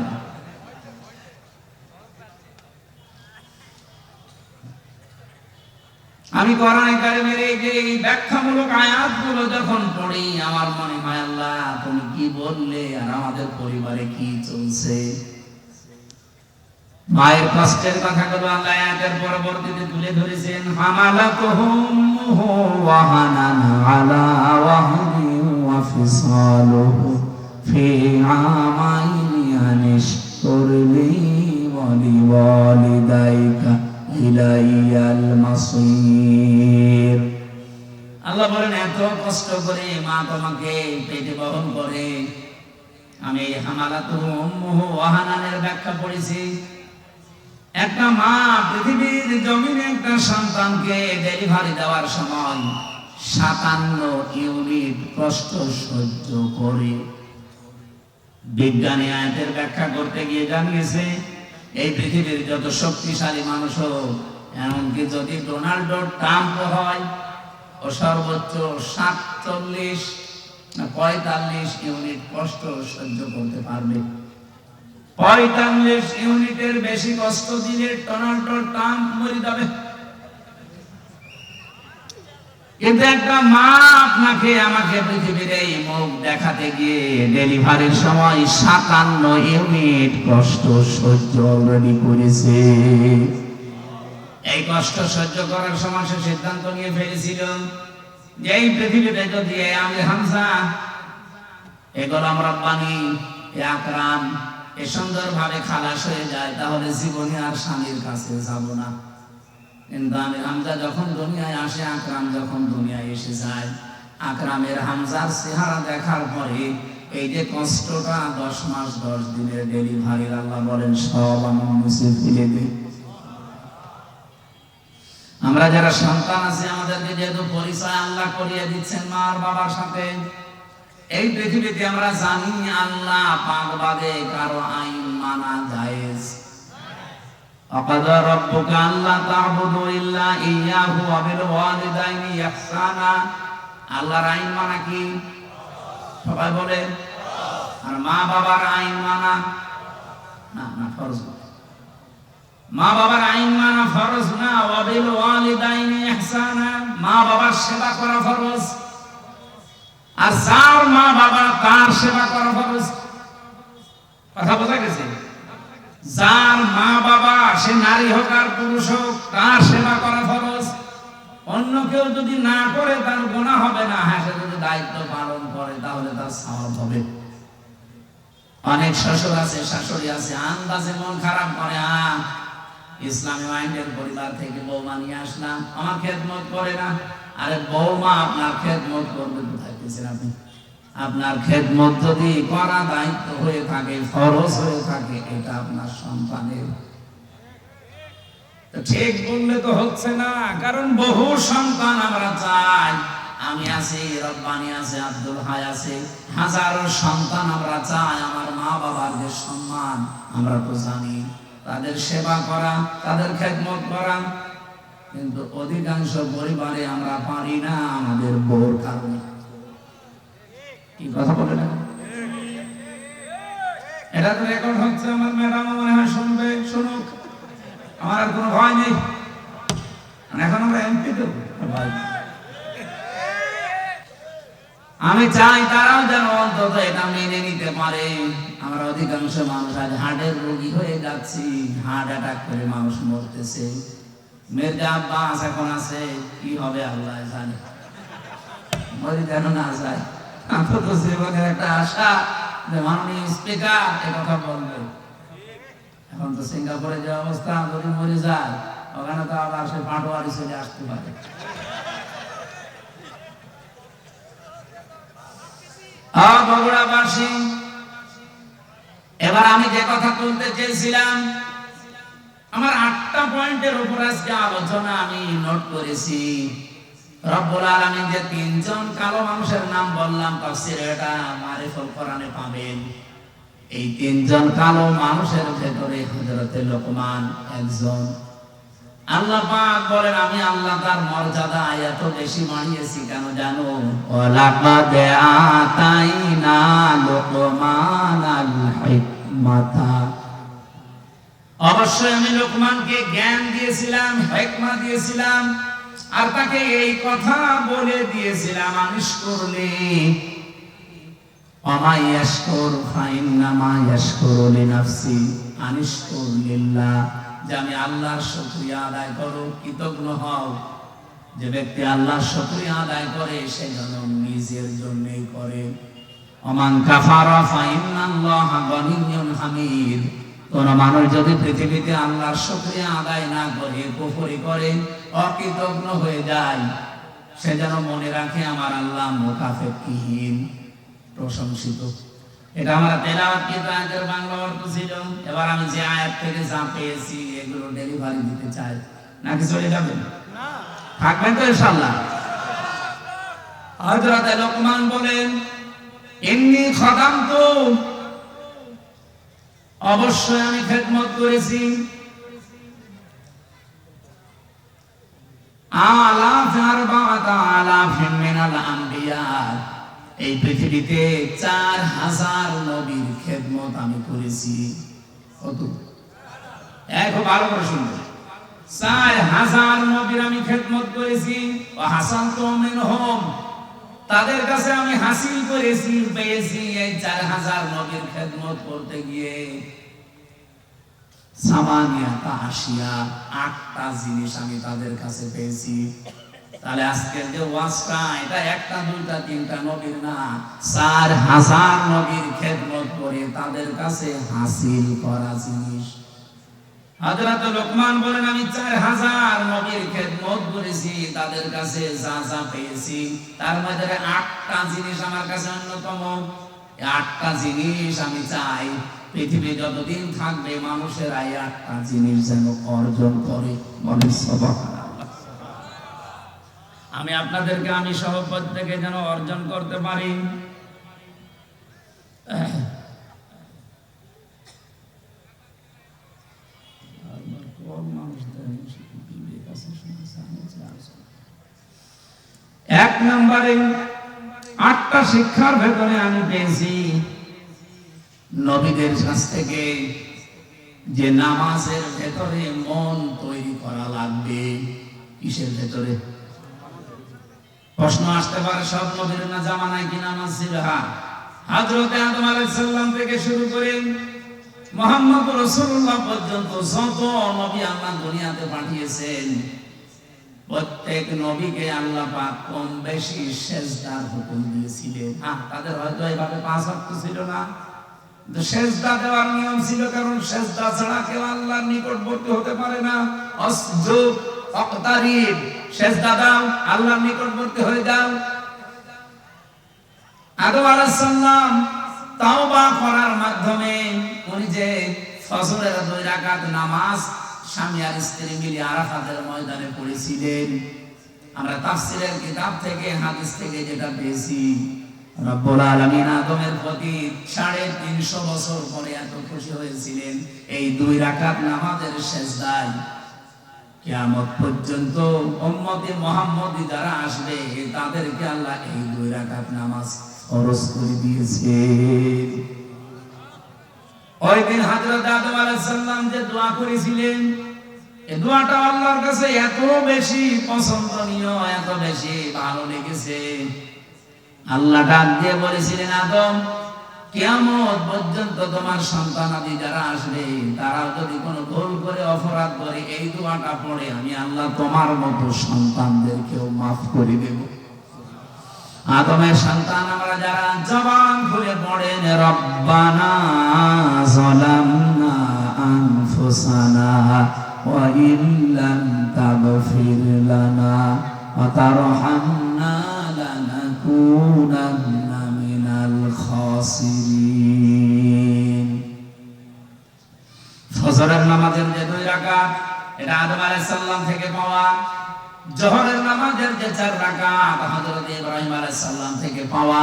A: আমি কোরআন কারিমের এই যে ব্যাখ্যামূলক আয়াতগুলো যখন পড়ি, আমার মনে হয় আল্লাহ তুমি কি বললে আর আমাদের পরিবারে কি চলছে। মায়ের কষ্টের কথাগুলো আল্লাহ আয়াতের পরবর্তীতে তুলে ধরেছেন। হামালাতুহুম ওয়াহানান আলা ওয়াহনিন ওয়া ফিসালুহু ফি আমাইনি আনিশকুর লি ওয়া লিওয়ালিদাইকা ইলাইয়াল মাসির। আল্লাহ বলেন, এত কষ্ট করে মা তোমাকে পেটে বহন করে। আমি হামালাতুহুম ওয়াহানানের ব্যাখ্যা পড়েছি। একটা মা পৃথিবীর জমিনে একটা সন্তানকে ডেলিভারি দেওয়ার সময় 57 ইউনিট কষ্ট সহ্য করে। বিজ্ঞানী আয়াতের ব্যাখ্যা করতে গিয়ে জানিয়েছে, এই পৃথিবীর যত শক্তিশালী মানুষ হোক, এমনকি যদি ডোনাল্ড ট্রাম্প হয়, ও সর্বোচ্চ 47 না 45 ইউনিট কষ্ট সহ্য করতে পারবে। 45 ইউনিটের বেশি কষ্ট দিলে ডোনাল্ড ট্রাম্প মরে যাবে। কিন্তু একটা মা আপনাকে আমাকে পৃথিবীর এই মুখ দেখাতে গিয়ে ডেলিভারির সময় 57 ইউনিট কষ্ট সহ্য অলরেডি করেছে। এই কষ্ট সহ্য করার সময় সে সিদ্ধান্ত নিয়ে ফেলেছিল যে এই পৃথিবীতে যদি আমি হামজা, এ গোলাম রব্বানী, এ আকরাম এ সুন্দরভাবে খালাস হয়ে যায়, তাহলে জীবনে আর স্বামীর কাছে যাব না। কিন্তু আমি হামজা যখন দুনিয়ায় আসে, আকরাম যখন দুনিয়ায় এসে যায়, আকরামের হামজার চেহারা দেখার পরে এই যে কষ্টটা 10 মাস 10 দিনের ডেলিভারির, আল্লাহ বলেন সব আমি মুছে ফেলে দিই। আমরা যারা সন্তান আছি, আমাদেরকে যেহেতু পরিচয় আল্লাহ করিয়ে দিচ্ছেন মা আর বাবার সাথে, এই পৃথিবীতে আমরা জানি আল্লাহ পাক বাদে কারো আইন মানা জায়েজ। আকাদা রাব্বুকা আল্লা তা'বুদু ইল্লা ইয়্যাহু ওয়া বিল ওয়ালিদাইনি ইহসানা। আল্লাহর আইন মানা কি? সবাই বলে। আর মা বাবার আইন মানা না ফরজ। মা বাবার আইন মানা ফরজ না। ওয়া বিল ওয়ালিদাইনি ইহসানা, মা বাবার সেবা করা ফরজ। আর যার মা বাবা তার সেবা করা ফরজ। কথা বোঝা গেছে? যার মা বাবা, সে নারী হোক আর পুরুষ হোক, তার সেবা করা ফরজ। অন্য কেউ যদি না করে তার গুনাহ হবে না। হ্যাঁ, সে যদি দায়িত্ব পালন করে তাহলে তার সওয়াব হবে। অনেক শ্বশুর আছে, শাশুড়ি আছে, আন্দাজে মন খারাপ করে, ইসলামী মাইন্ডের পরিবার থেকে বৌমা নিয়ে আসলাম, আমার খেদমত করে না। আরে বৌমা আপনার খেদমত করবে কোথায় পেয়েছেন আপনি? আপনার খেদমত যদি করা দায়িত্ব হয়ে থাকে, ফরজ হয়ে থাকে, এটা আপনার সন্তানের। ঠিক বললে তো হচ্ছে না, কারণ বহু সন্তান আমরা চাই। আমি আছি, রব্বানি আছে, আব্দুল হাই আছে, হাজারো সন্তান আমরা চাই আমার মা বাবার যে সম্মান আমরা তো জানি, তাদের সেবা করা, তাদের খেদমত করা, কিন্তু অধিকাংশ পরিবারে আমরা পারি না আমাদের বউর কারণে। কি কথা বলে না? এটা তো রেকর্ড হচ্ছে, আমার ম্যাডাম মনে হয় শুনবে, শুনুক, আমার আর কোনো ভয় নেই। এখন আমরা এমপি তো ভাই, আমি চাই তারাও যেন অন্তত এটা মেনে নিতে পারে। আমরা অধিকাংশ মানুষ আজ হার্টের রোগী হয়ে যাচ্ছি, হার্ট অ্যাটাক করে মানুষ মরতেছে। মির্জা আব্বাস এখন আছে, কি হবে আল্লাহ জানে, মরি যেন না যায়। অন্তত জীবনের একটা আশা যে মাননীয় স্পিকার এ কথা বলবে। এখন তো সিঙ্গাপুরে যে অবস্থা, যদি মরে যায় ওখানে তো আবার সে পাটোয়ারি চলে আসতে পারে। বগুড়াবাসী, এবার আমি যে কথা তুলতে চেয়েছিলাম, আমার 8টা পয়েন্টের উপর আজকে আলোচনা আমি নোট করেছি। রব্বুল আলামিন যে 3জন কালো মানুষের নাম বললাম তাফসীরে, এটা মারিফুল কোরআনে পাবেন। এই 3জন কালো মানুষের ভেতরে হযরতে লোকমান একজন। আল্লাহ পাক বলেন, আমি আল্লাহ তার মর্যাদা এত বেশি বাড়িয়েছি কেন জানো? ওয়ালাকাদ আতাইনা লোকমানাল হিকমাতা, অবশ্যই আমি লোকমানকে জ্ঞান দিয়েছিলাম, হিকমা দিয়েছিলাম, আর তাকে এই কথা বলে দিয়েছিলাম, আনিশকুরলি ওয়া মা ইয়াশকুর ফাইন্নামা ইয়াশকুরু লিনাফসি, আনিশকুর লিল্লাহ, যে আমি আল্লাহর শুকরিয়া আদায় করো, কৃতজ্ঞ হও। যে ব্যক্তি আল্লাহর শুকরিয়া আদায় করে সে যেন নিজের জন্যই করে। ওমান কাফারা ফাইন্নাল্লাহা গনিয়্যুন হামিদ, কোন মানুষ যদি পৃথিবীতে আল্লাহর শুকরিয়া আদায় না করে, কুফরি করে, অকৃতজ্ঞ হয়ে যায়, সে যেন মনে রাখে আমার আল্লাহ মুকাফেকিহীন, প্রশংসিত। এটা আমরা তেলাওয়াত কিন্তু আয়াতের বাংলা অর্থ ছিল। এবার আমি যে আয়াত থেকে যা পেয়েছি এগুলো ডেলিভারি দিতে চাই, নাকি চলে যাবেন? না, থাকবেন তো ইনশাআল্লাহ। হযরত লোকমান বলেন, ইন্নী খাদামতু, অবশ্যই আমি খেদমত করেছি, আলাফ আরবাআতা আলাফিন মিনাল আম্বিয়া, এই পৃথিবীতে 4000 নবীর খেদমত আমি করেছি। কত? খুব ভালো করে শুনবেন, 4000 নবীর আমি খেদমত করেছি। ওয়া হাসানতু মিনহুম, তাদের কাছে আমি হাসিল করেছি, পেয়েছি এই 4000 নবীর খেদমত করতে গিয়ে সামানিয়াতা আশিয়া, 8টা জিনিস আমি তাদের কাছে পেয়েছি। তাহলে আজকের যে ওয়াজটা, এটা 1টা 2টা 3টা নবীর না, 4000 নবীর খেদমত করে তাদের কাছে হাসিল করা জিনিস। হযরত লোকমান বলেন, আমি 4000 নবীর খেদমত করেছি, তাদের কাছে যা যা পেয়েছি তার মধ্যে 8টা জিনিস আমার কাছে অন্যতম। 8টা জিনিস আমি চাই পৃথিবী যতদিন থাকবে মানুষের এই 8টা জিনিস যেন অর্জন করে। বলেন সুবহানাল্লাহ। আমি আপনাদেরকে, আমি সহ প্রত্যেকে যেন অর্জন করতে পারি। এক নম্বরে 8টা শিক্ষার ভেতরে আমি পেয়েছি নবীদের কাছ থেকে যে নামাজের ভেতরে মন তৈরি করা লাগবে। কিসের ভেতরে? প্রশ্ন আসতে পারে, সব নবীর না জামানায় কি নামাজ ছিল? হযরত আদম আলাইহিস সালাম থেকে শুরু করে মুহাম্মদ রাসূলুল্লাহ পর্যন্ত যত নবী আল্লাহ দুনিয়াতে পাঠিয়েছেন, প্রত্যেক নবীকে আল্লাহ পাক কম বেশি সিজদার হুকুম দিয়েছিলেন। তাদের হয়তো এইভাবে 5 ওয়াক্ত ছিল না, কিন্তু সিজদা দেওয়ার নিয়ম ছিল, কারণ সিজদা ছাড়া কেউ আল্লাহর নিকটবর্তী হতে পারে না। আসজুদ ওয়াক্তারিব, সিজদা দাও, আল্লাহর নিকটবর্তী হয়ে যাও। আদম আলাইহিস সালাম তাওবা করার মাধ্যমে উনি যে ফজরের 2 রাকাত নামাজ স্বামী আর স্ত্রী মিলে আরাফাতের ময়দানে পড়েছিলেন। আমরা তাফসীরের কিতাব থেকে হাদিস থেকে যেটা পেয়েছি, রব্বুল আলামিন আদমের প্রতি 350 বছর পরে এত খুশি হয়েছিলেন এই 2 রাকাত নামাজের সিজদায়। কিয়ামত পর্যন্ত উম্মতে মুহাম্মদী যারা আসবে তাদেরকে আল্লাহ এই 2 রাকাত নামাজ ফরজ করে দিয়েছে। ওই দিন হযরত আদম আলাইহিস সালাম যে দোয়া করেছিলেন, এই দোয়াটা আল্লাহর কাছে এত বেশি পছন্দনীয়, এত বেশি ভালো লেগেছে। আল্লাহ ডাক দিয়ে বলেছিলেন, আদম কিয়ামত পর্যন্ত তোমার সন্তানাদি যারা আসবে তারা যদি কোনো ভুল করে অপরাধ করে এই দোয়াটা পড়ে, আমি আল্লাহ তোমার মতো সন্তানদেরকেও মাফ করে দেব। আদমের সন্তান আমরা যারা জবান খুলে পড়েন, রব্বানা যালামনা আনফুসানা ওয়া ইল্লাম তাগফির লানা ওয়া তারহামনা লানাকুনান্না মিনাল খাসিরিন। ফজরের নামাজের যে 2 রাকাত, এটা আদম আলাইহিস সালাম থেকে পাওয়া। জোহরের নামাজের যে 4 রাকাত, হযরত ইব্রাহিম আলাইহিস সালাম থেকে পাওয়া।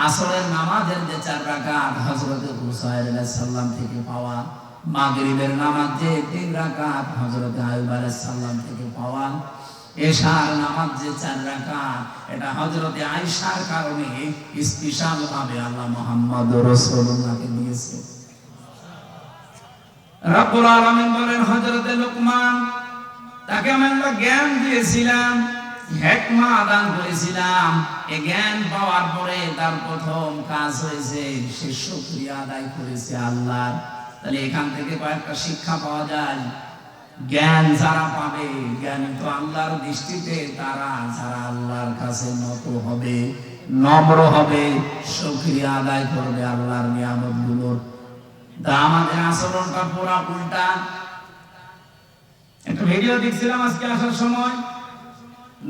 A: আসরের নামাজের যে 4 রাকাত, হযরত হুসাইন আলাইহিস সালাম থেকে পাওয়া। মাগরিবের নামাজ যে 3 রাকাত, হযরত আইয়ুব আলাইহিস সালাম থেকে পাওয়া। এশার নামাজ যে 4 রাকাত, এটা হযরত আয়েশার কারণে স্পেশাল ভাবে আল্লাহ মুহাম্মদ রাসূলুল্লাহকে দিয়েছে। রব্বুল আলামিন বলেন, হযরত লোকমান তাকে আমি আল্লাহ জ্ঞান দিয়েছিলাম, হিকমা দান করেছিলাম। এই জ্ঞান পাওয়ার পরে তার প্রথম কাজ হয়েছে সে শুকরিয়া আদায় করেছে আল্লাহর। তাহলে এখান থেকে কয়েকটা শিক্ষা পাওয়া যায়। জ্ঞান যারা পাবে, জ্ঞান তো আল্লাহর দৃষ্টিতে তারা যারা আল্লাহর কাছে নত হবে, নম্র হবে, শুকরিয়া আদায় করবে আল্লাহর নিয়ামতগুলোর। তা আমাদের আচরণটা পুরা উল্টা। একটা ভিডিও দেখছিলাম আজকে আসার সময়,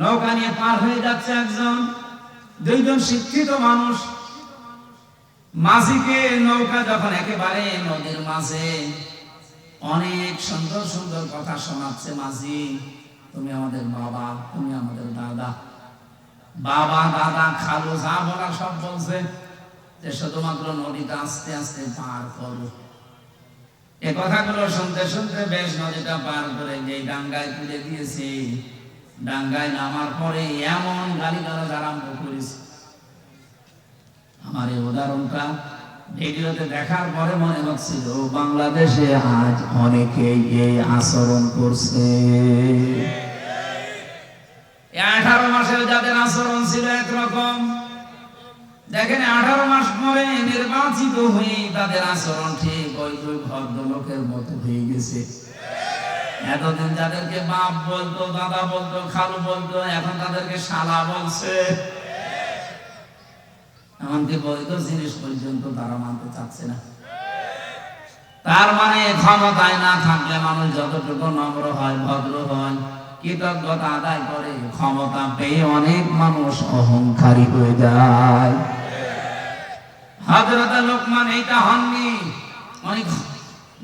A: নৌকা নিয়ে পার হয়ে যাচ্ছে একজন, 2 জন শিক্ষিত মানুষ। মাঝিকে নৌকা যখন একেবারে নদীর মাঝে অনেক সুন্দর সুন্দর কথা শোনাচ্ছে, মাঝি তুমি আমাদের বাবা, তুমি আমাদের দাদা, বাবা দাদা খালু যা বলা সব বলছে, যে শুধুমাত্র নদীটা আস্তে আস্তে পার করো। এই কথাগুলো শুনতে শুনতে বেশ নদীটা পার করে যে ডাঙ্গায় তুলে দিয়েছে। ডাঙ্গায় নামার পরে এমন গালিগালাজ আরম্ভ করেছে। আমার এই উদাহরণটা ভিডিওতে দেখার পরে মনে হচ্ছিল বাংলাদেশে আজ অনেকেই এই আচরণ করছে। 18 মাসের যাদের আচরণ ছিল একরকম, দেখেন 18 মাস পরে নির্বাচিত হয়ে তাদের আচরণ ঠিক ওই 2 ভদ্রলোকের মতো হয়ে গেছে। এতদিন যাদেরকে বাপ বলতো, দাদা বলতো, খালু বলতো, এখন তাদেরকে শালা বলছে। এমনকি বৈধ জিনিস পর্যন্ত তারা মানতে চাচ্ছে না। তার মানে ক্ষমতায় না থাকলে মানুষ যতটুকু নম্র হয়, ভদ্র হয়, কৃতজ্ঞতা আদায় করে, ক্ষমতা পেয়ে অনেক মানুষ অহংকারী হয়ে যায়। হযরত লোকমান এইটা হননি। অনেক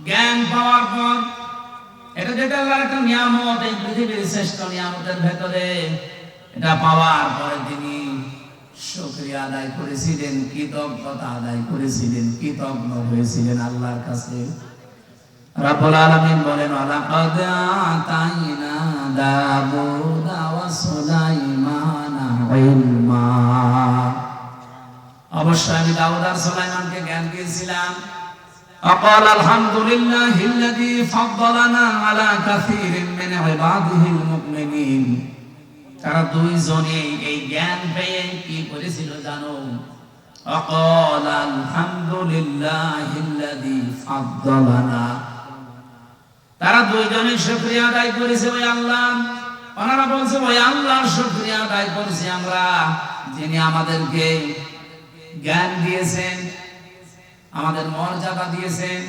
A: জ্ঞান পাওয়ার পর, এটা যেটা আল্লাহর একটা নিয়ামত, এই পৃথিবীর শ্রেষ্ঠ নিয়ামতের ভেতরে, এটা পাওয়ার পরে তিনি শুকরিয়া আদায় করেছিলেন, কৃতজ্ঞতা আদায় করেছিলেন, কৃতজ্ঞ হয়েছিলেন আল্লাহর কাছে। রব্বুল আলামিন বলেন, ওয়ালাকাদ আতাইনা দাউদা ওয়া সুলাইমানা ইলমা। অবশ্যই আমি দাউদ আর সুলাইমানকে জ্ঞান দিয়েছিলাম। আকাল আলহামদুলিল্লাহিল্লাযী ফাদ্দালানা আলা কাসীরিন মিন ইবাদিহিল মুমিনিন। তারা 2 জনে এই জ্ঞান পেয়ে কি করেছিল জানো? আকাল আলহামদুলিল্লাহিল্লাযী ফাদ্দালানা। তারা 2 জনে শুকরিয়া আদায় করেছে ওই আল্লাহ। ওনারা বলছে ওই আল্লাহর শুকরিয়া আদায় করেছি আমরা, যিনি আমাদেরকে জ্ঞান দিয়েছেন, আমাদের মর্যাদা দিয়েছেন।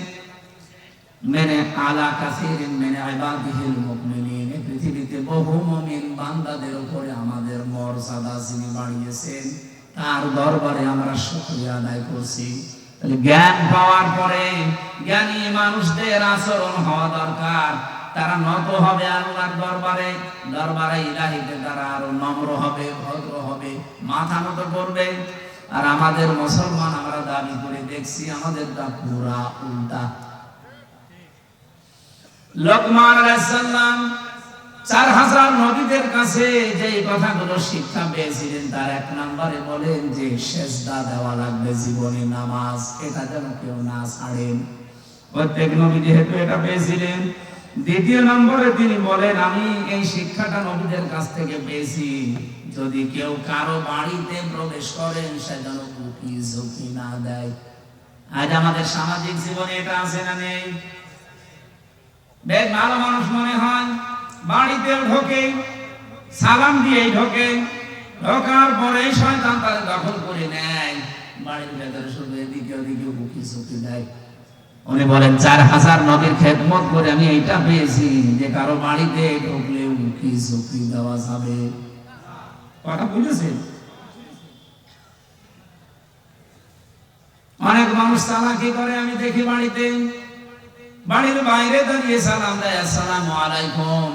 A: মেনে আলা কাসীরিন মিন ইবাদিহিল মুমিনিন, পৃথিবীতে বহু মুমিন বান্দাদের উপরে আমাদের মর্যাদা যিনি বাড়িয়েছেন, তার দরবারে আমরা শুকরিয়া আদায় করছি। তাহলে জ্ঞান পাওয়ার পরে জ্ঞানী মানুষদের আচরণ হওয়া দরকার। তারা নত হবে আল্লাহর দরবারে, দরবারে ইলাহিতে তারা আরো নম্র হবে, ভদ্র হবে, মাথা নত করবে। আর আমাদের মুসলমান আমরা দাবি করে দেখছি আমাদেরটা পুরা উল্টা। লোকমান আলাইহিস সালাম 4000 নবীদের কাছে যে কথাগুলো শিক্ষা পেয়েছিলেন তার এক নম্বরে বলেন যে সেজদা দেওয়া লাগবে জীবনে, নামাজ এটা যেন কেউ না ছাড়েন। প্রত্যেক নবী যেহেতু এটা পেয়েছিলেন। দ্বিতীয় নম্বরে তিনি বলেন আমি এই শিক্ষাটা নবীদের কাছ থেকে পেয়েছি, যদি কেউ কারো বাড়িতে প্রবেশ করেন সে যেন উকি ঝুঁকি না দেয়। আজ আমাদের সামাজিক জীবনে এটা আছে না নেই? বেশ ভালো মানুষ মনে হয়, বাড়িতেও ঢোকে, সালাম দিয়ে ঢোকে, ঢোকার পরে শয়তান তার দখল করে নেয়, বাড়ির ভেতরে শুধু এদিকে ওদিকে উকি ঝুঁকি দেয়। উনি বলেন 4000 নবীর খেদমত করে আমি এইটা পেয়েছি যে কারো বাড়িতে ঢুকলে উকি ঝুঁকি দেওয়া যাবে। কথা বুঝেছেন? অনেক মানুষ চালাকি করে আমি দেখি, বাড়িতে বাড়ির বাইরে দাঁড়িয়ে সালাম দেয় আসসালামু আলাইকুম,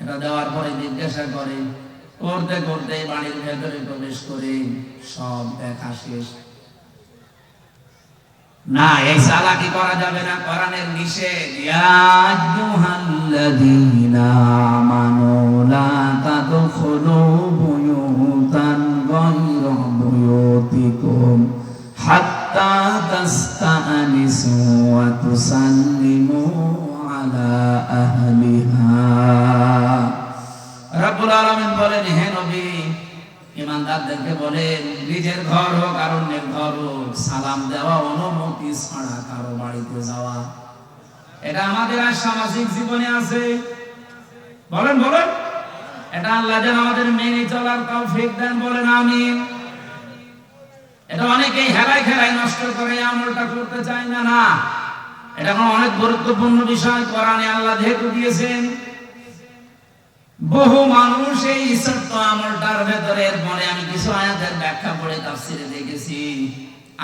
A: এটা দেওয়ার পরে জিজ্ঞাসা করে, করতে করতে বাড়ির ভেতরে প্রবেশ করে সব দেখা শেষ। না, এই চালাকি করা যাবে না, কোরআনের নিষেধ। ইয়া আইয়ুহাল্লাযীনা আমানু লা তাদখুলু বুয়ুতান গায়রা বুয়ুতিকুম হাত্তা তাস্তানিসু ওয়া তুসাল্লিমু আলা আহলিহা। রব্বুল আলামিন বলেন, হে নবী ইমানদারদেরকে বলেন নিজের ঘর হোক আর অন্যের ঘর হোক, সালাম দেওয়া অনুমতি ছাড়া কারো বাড়িতে যাওয়া, এটা আমাদের আর সামাজিক জীবনে আছে। বলেন বলেন, এটা আল্লাহ যেন আমাদের মেনে চলার তৌফিক দেন, বলেন আমিন। এটা অনেকেই হেলায় খেলায় নষ্ট করে, আমলটা করতে চায় না। না, এটা অনেক গুরুত্বপূর্ণ বিষয়, কোরআনে আল্লাহ যেহেতু দিয়েছেন। বহু মানুষ এই ছোট্ট আমলটার ভেতরে, পরে আমি কিছু আয়াতের ব্যাখ্যা পড়ে তাফসিরে দেখেছি,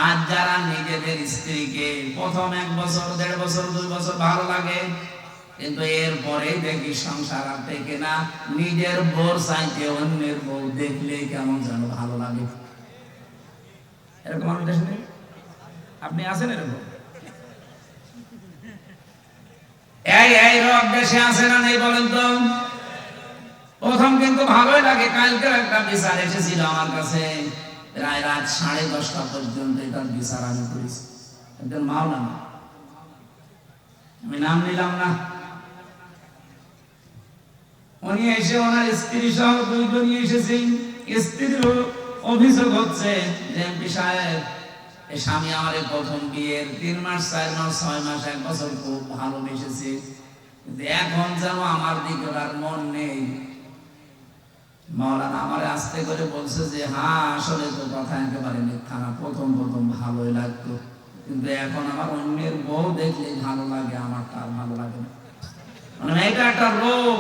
A: আজ যারা নিজেদের স্ত্রীকে প্রথম 1 বছর 1.5 বছর 2 বছর ভালো লাগে, কিন্তু এরপরে দেখি সংসার আর টেকে না, নিজের বউর চাইতে অন্যের বউ দেখলে কেমন যেন ভালো লাগে। এরকম আমি দেখিনি, আপনি আছেন এরকম? এই রোগ দেশে আছে না নেই বলেন তো? প্রথম কিন্তু ভালোই লাগে। কালকে একটা বিচার এসেছিল আমার কাছে, প্রায় রাত 10:30 পর্যন্ত এটার বিচার আমি করেছি। একজন মাওলানা, আমি নাম নিলাম না, উনি এসে ওনার স্ত্রী সহ 2 জনই এসেছেন। স্ত্রীর অভিযোগ হচ্ছে যে এমপি সাহেব, এই স্বামী আমার প্রথম বিয়ের 3 মাস 4 মাস 6 মাস 1 বছর খুব ভালোবেসেছে, কিন্তু এখন যেন আমার দিকে আর মন নেই। মাওলানা আমারে আস্তে করে বলছে যে হ্যাঁ আসলে তো কথা একেবারে মিথ্যা না, প্রথম ভালোই লাগতো, কিন্তু এখন আমার অন্যের বউ দেখলে ভালো লাগে, আমারটা আর ভালো লাগে না। মানে এটা একটা রোগ,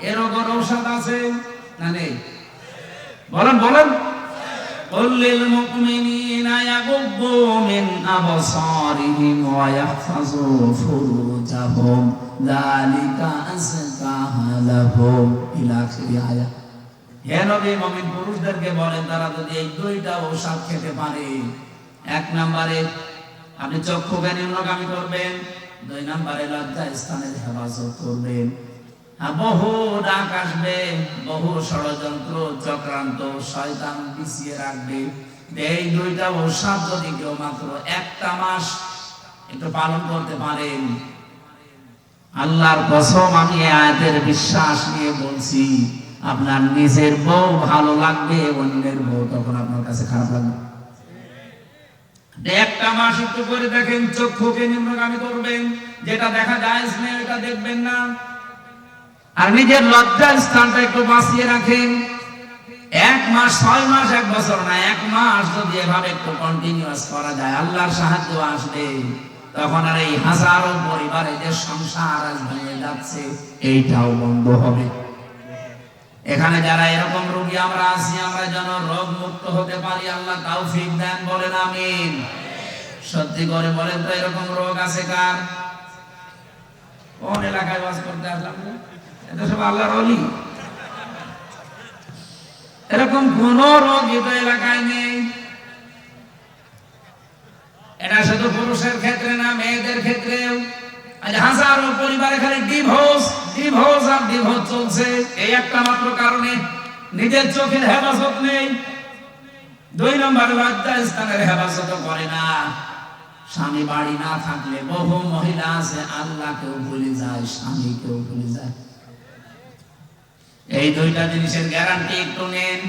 A: এ রোগের ঔষধ আছে না নেই? বলেন বলেন। কুল্লিল মুমিনিনা ইয়াগুদ্দু মিন আবসারিহিম ওয়া ইয়াহফাযু ফুরুজাহুম যালিকা আযকা লাহুম ইলা আখির আয়াত। হে নবী, মুমিন পুরুষদেরকে বলেন তারা যদি এই 2টা ঔষধ খেতে পারে, 1 নম্বরে আপনি চক্ষুকে নিম্নগামী করবেন, 2 নম্বরে লজ্জা স্থানের হেফাজত করবেন। বহু ডাক আসবে, বহু ষড়যন্ত্র চক্রান্ত শয়তান পিছিয়ে রাখবে। এই 2টা ঔষধ যদি কেউ মাত্র 1টা মাস একটু পালন করতে পারেন, আল্লাহর কসম আমি আয়াতের বিশ্বাস নিয়ে বলছি, আপনার নিজের বউ ভালো লাগবে, অন্যের বউ তখন আপনার কাছে খারাপ লাগবে। 1টা মাস একটু করে দেখেন, চক্ষুকে নিম্নগামী করবেন, যেটা দেখা যায় না এটা দেখবেন না, আর নিজের লজ্জার স্থানটা একটু বাঁচিয়ে রাখেন। 1 মাস 6 মাস 1 বছর না, 1 মাস যদি এভাবে একটু কন্টিনিউয়াস করা যায়, আল্লাহর সাহায্য আসবে। তখন আর এই হাজারো পরিবারে যে সংসার আজ ভেঙে যাচ্ছে এইটাও বন্ধ হবে। এখানে যারা এরকম রোগী আমরা আছি, আমরা যেন রোগ মুক্ত হতে পারি, আল্লাহ তৌফিক দেন, বলেন আমিন। সত্যি করে বলেন তো এরকম রোগ আছে কার? কোন এলাকায় বাস করতে আসলাম? এটা সব আল্লাহর ওলি। এরকম কোন রোগী তো এলাকায় নেই। এটা শুধু পুরুষের ক্ষেত্রে না, মেয়েদের ক্ষেত্রেও। আজ হাজারো পরিবারে খালি ডিভোর্স আর ডিভোর্স চলছে, এই একটা মাত্র কারণে। নিজের চোখের হেফাজত নেই, 2 নম্বর লজ্জা স্থানের হেফাজত করে না। স্বামী বাড়ি না থাকলে বহু মহিলা আছে আল্লাহকেও ভুলে যায়, স্বামীকেও ভুলে যায়। এই 2টা জিনিসের গ্যারান্টি একটু নেন।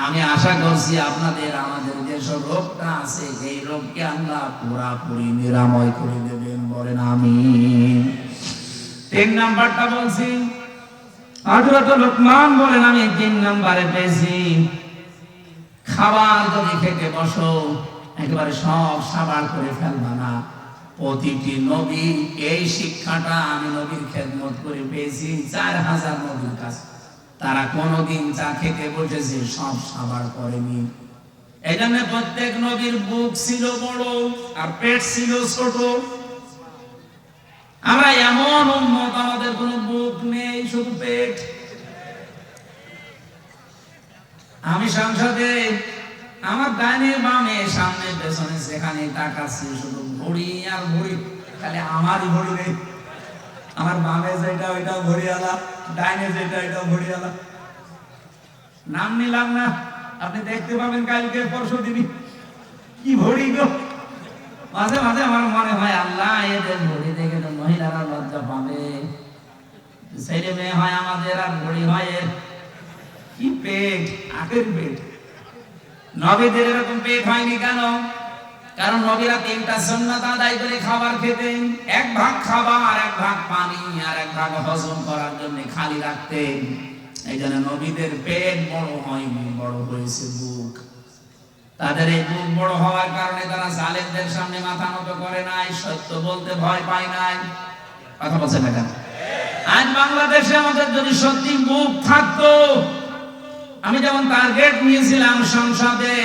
A: আমি আশা করছি আপনাদের আমাদের যেসব রোগটা আছে এই রোগকে আল্লাহ পুরাপুরি নিরাময় করে দেবেন, বলেন আমিন। 3 নাম্বারটা বলছি, হযরত লোকমান বলেন আমি 3 নাম্বারে পেয়েছি, খাবার যদি খেতে বসো একেবারে সব সাবার করে ফেলবা না। প্রতিটি নবী এই শিক্ষাটা আমি নবীর খেদমত করে পেয়েছি 4000 নবীর কাছে। তারা কোনদিন চা খেতে বসেছে সব সাবার করেনি। এই জন্য প্রত্যেক নবীর বুক ছিল বড় আর পেট ছিল ছোট। আমরা এমন উম্মত, আমাদের কোনো বুক নেই, শুধু পেট। আমি সংসদে আমার ডাইনে বামে সামনে পেছনে সেখানে তাকাচ্ছি, শুধু ভড়ি আর ভড়ি, খালি আমারই ভড়ি নেই। আমার বামে যেটা ওইটাও ভড়িওয়ালা, ডাইনে যেটা ওইটাও ভড়িওয়ালা। নাম নিলাম না, আপনি দেখতে পাবেন কালকে পরশু দিনই কি ভড়ি গো। মাঝে মাঝে আমার মনে হয় আল্লাহ এদের ভড়ি দেখে তো মহিলারা লজ্জা পাবে। ছেলে মেয়ে হয় আমাদের আর ভড়ি হয় এর। কি পেট, আটের পেট। নবীদের এরকম পেট হয়নি কেন? কারণ নবীরা 3টা সুন্নাত আদায় করে খাবার খেতেন। 1 ভাগ খাবার, 1 ভাগ পানি, আর 1 ভাগ হজম করার জন্য খালি রাখতেন। এই জন্য নবীদের পেট বড় হয়নি, বড় হয়েছে বুক। তাদের এই বুক বড় হওয়ার কারণে তারা জালেমদের সামনে মাথা নত করে নাই, সত্য বলতে ভয় পায় নাই। কথা বলছেন না কেন? আজ বাংলাদেশে আমাদের যদি সত্যি বুক থাকতো, আমি যেমন টার্গেট নিয়েছিলাম সংসদে,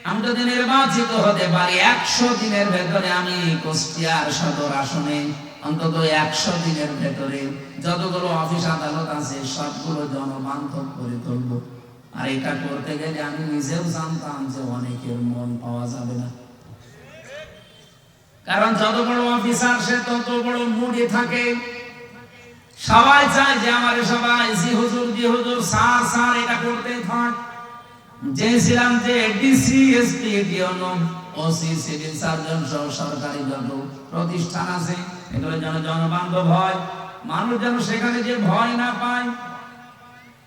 A: আমি যদি নির্বাচিত হতে পারি 100 দিনের ভেতরে আমি কুষ্টিয়ার সদর আসনে অন্তত 100 দিনের ভেতরে যতগুলো অফিস আদালত আছে সবগুলো জনবান্ধব করে তুলব। আর এটা করতে গেলে আমি নিজেও জানতাম যে অনেকের মন পাওয়া যাবে না। কারণ যত বড় অফিসার সে তত বড় মুডে থাকে। সবাই চায় যে আমারে সবাই জি হুজুর স্যার স্যার এটা করতে থাক। চেয়েছিলাম যে ডিসি এসপি ডিওনো ওসি সিভিল সার্জন সহ সরকারি যত প্রতিষ্ঠান আছে এগুলো যেন জনবান্ধব হয়, মানুষ যেন সেখানে যে ভয় না পায়।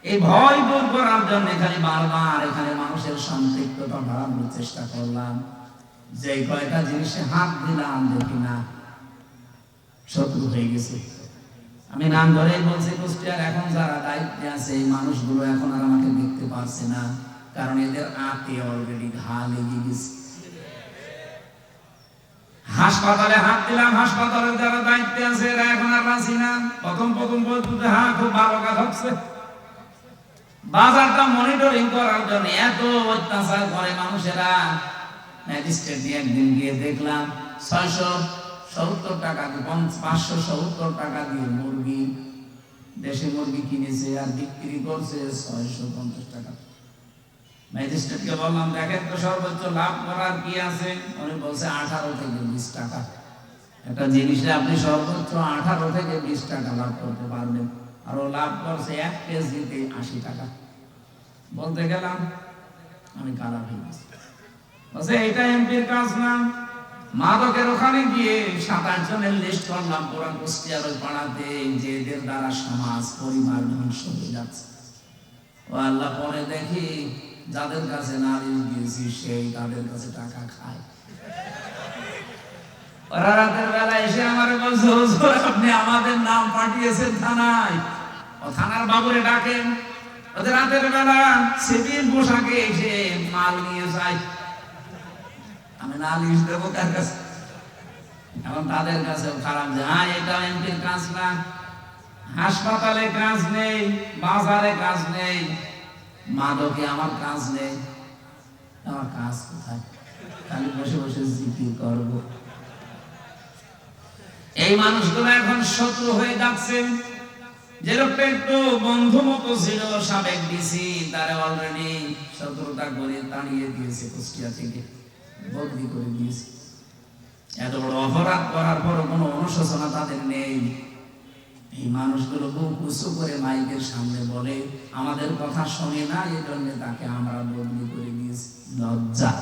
A: এই ভয় দূর করার জন্য এখানে বারবার এখানে মানুষের সম্পৃক্ততা বাড়ানোর চেষ্টা করলাম। যে কয়টা জিনিসে হাত দিলাম দেখি না শত্রু হয়ে গেছে। আমি নাম ধরেই বলছি, কুষ্টিয়ার এখন যারা দায়িত্বে আছে এই মানুষগুলো এখন আর আমাকে দেখতে পারছে না, কারণ এদের আঁতে অলরেডি ঘা লেগে গেছে। হাসপাতালে হাত দিলাম, হাসপাতালের যারা দায়িত্বে আছে এরা এখন আর বাঁচি না। প্রথম বলতো যে হ্যাঁ খুব ভালো কাজ হচ্ছে। বাজারটা মনিটরিং করার জন্য এত অত্যাচার করে মানুষেরা। ম্যাজিস্ট্রেট দিয়ে একদিন গিয়ে দেখলাম 670 টাকা, 570 টাকা দিয়ে মুরগি, দেশি মুরগি কিনেছে আর বিক্রি করছে 650 টাকা। ম্যাজিস্ট্রেটকে বললাম দেখেন তো সর্বোচ্চ লাভ করার কি আছে? উনি বলছে 18 থেকে 20 টাকা। একটা জিনিসে আপনি সর্বোচ্চ 18 থেকে 20 টাকা লাভ করতে পারবেন, আর ও লাভ করছে 1 কেজিতে 80 টাকা। বলতে গেলাম আমি কালা হয়ে গেছি। বলছে এটা এমপির কাজ না। মাদকের ওখানে গিয়ে 27 জনের লিস্ট করলাম পুরা কুষ্টিয়ার ওই পাড়াতে, যে এদের দ্বারা সমাজ পরিবার ধ্বংস হয়ে যাচ্ছে। ও আল্লাহ, পরে দেখি যাদের কাছে নালিশ দিয়েছি সেই তাদের কাছে টাকা খায়। ওরা রাতের বেলা এসে আমার বলছে হুজুর আপনি আমাদের নাম পাঠিয়েছেন থানায়। ও থানার বাবুরে ডাকেন। ওদের রাতের বেলা সিভিল পোশাকে এসে মাল নিয়ে যায়। আমি নালিশ দেবো কার কাছে? এখন তাদের কাছেও খারাপ যে হ্যাঁ এটা এমপির কাজ না। হাসপাতালে কাজ নেই, বাজারে কাজ নেই, মাদকে আমার কাজ নেই। আমার কাজ কোথায়? খালি বসে বসে জিকির করবো। এই মানুষগুলো এখন শত্রু হয়ে যাচ্ছে। যেরকম একটু বন্ধু মতো ছিল সাবেক ডিসি, তারা অলরেডি শত্রুতা করে তাড়িয়ে দিয়েছে, কুষ্টিয়া থেকে বদলি করে দিয়েছে। এত বড় অপরাধ করার পরও কোনো অনুশোচনা তাদের নেই। এই মানুষগুলো বুক উঁচু করে মাইকের সামনে বলে আমাদের কথা শোনে না, এই জন্য তাকে আমরা বদলি করে দিয়েছি। লজ্জা।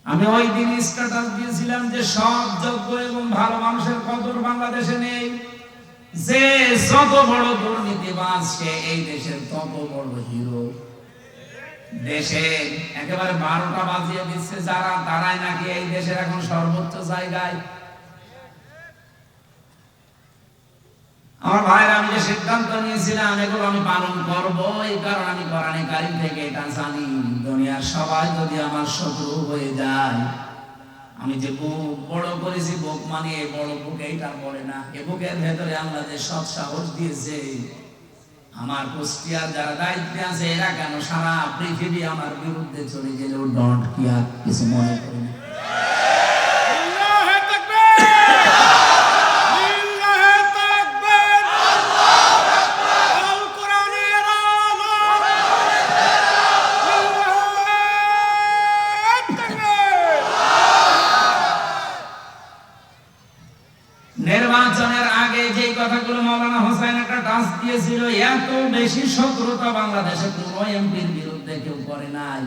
A: আমি ওই দিন স্ট্যাটাস দিয়েছিলাম যে সব যোগ্য এবং ভালো মানুষের কদর বাংলাদেশে নেই। যে যত বড় দুর্নীতিবাজ সে এই দেশের তত বড় হিরো। দেশে একেবারে 12টা বাজিয়ে দিচ্ছে যারা, তারাই নাকি এই দেশের এখন সর্বোচ্চ জায়গায়। আমার ভাইরা, আমি যে সিদ্ধান্ত নিয়েছিলাম এগুলো আমি পালন করব, এই কারণে আমি কোরআনে কারীম থেকে এটা জানি, দুনিয়ার সবাই যদি আমার শত্রু হয়ে যায়, আমি যে বুক বড় করেছি, বুক মানে বড় বুক এইটা বলে না, এ বুকের ভেতরে আল্লাহ যে সৎ সাহস দিয়েছে, আমার কুষ্টিয়ার যারা দায়িত্বে আছে এরা কেন সারা পৃথিবী আমার বিরুদ্ধে চলে গেলেও ডন্ট কেয়ার, কিছু মনে করি না। নির্বাচনের আগে যে কথাগুলো মাওলানা হোসেন একটা টাচ দিয়েছিল, এত বেশি শত্রুতা বাংলাদেশে কোনো এমপির বিরুদ্ধে কেউ করে নাই।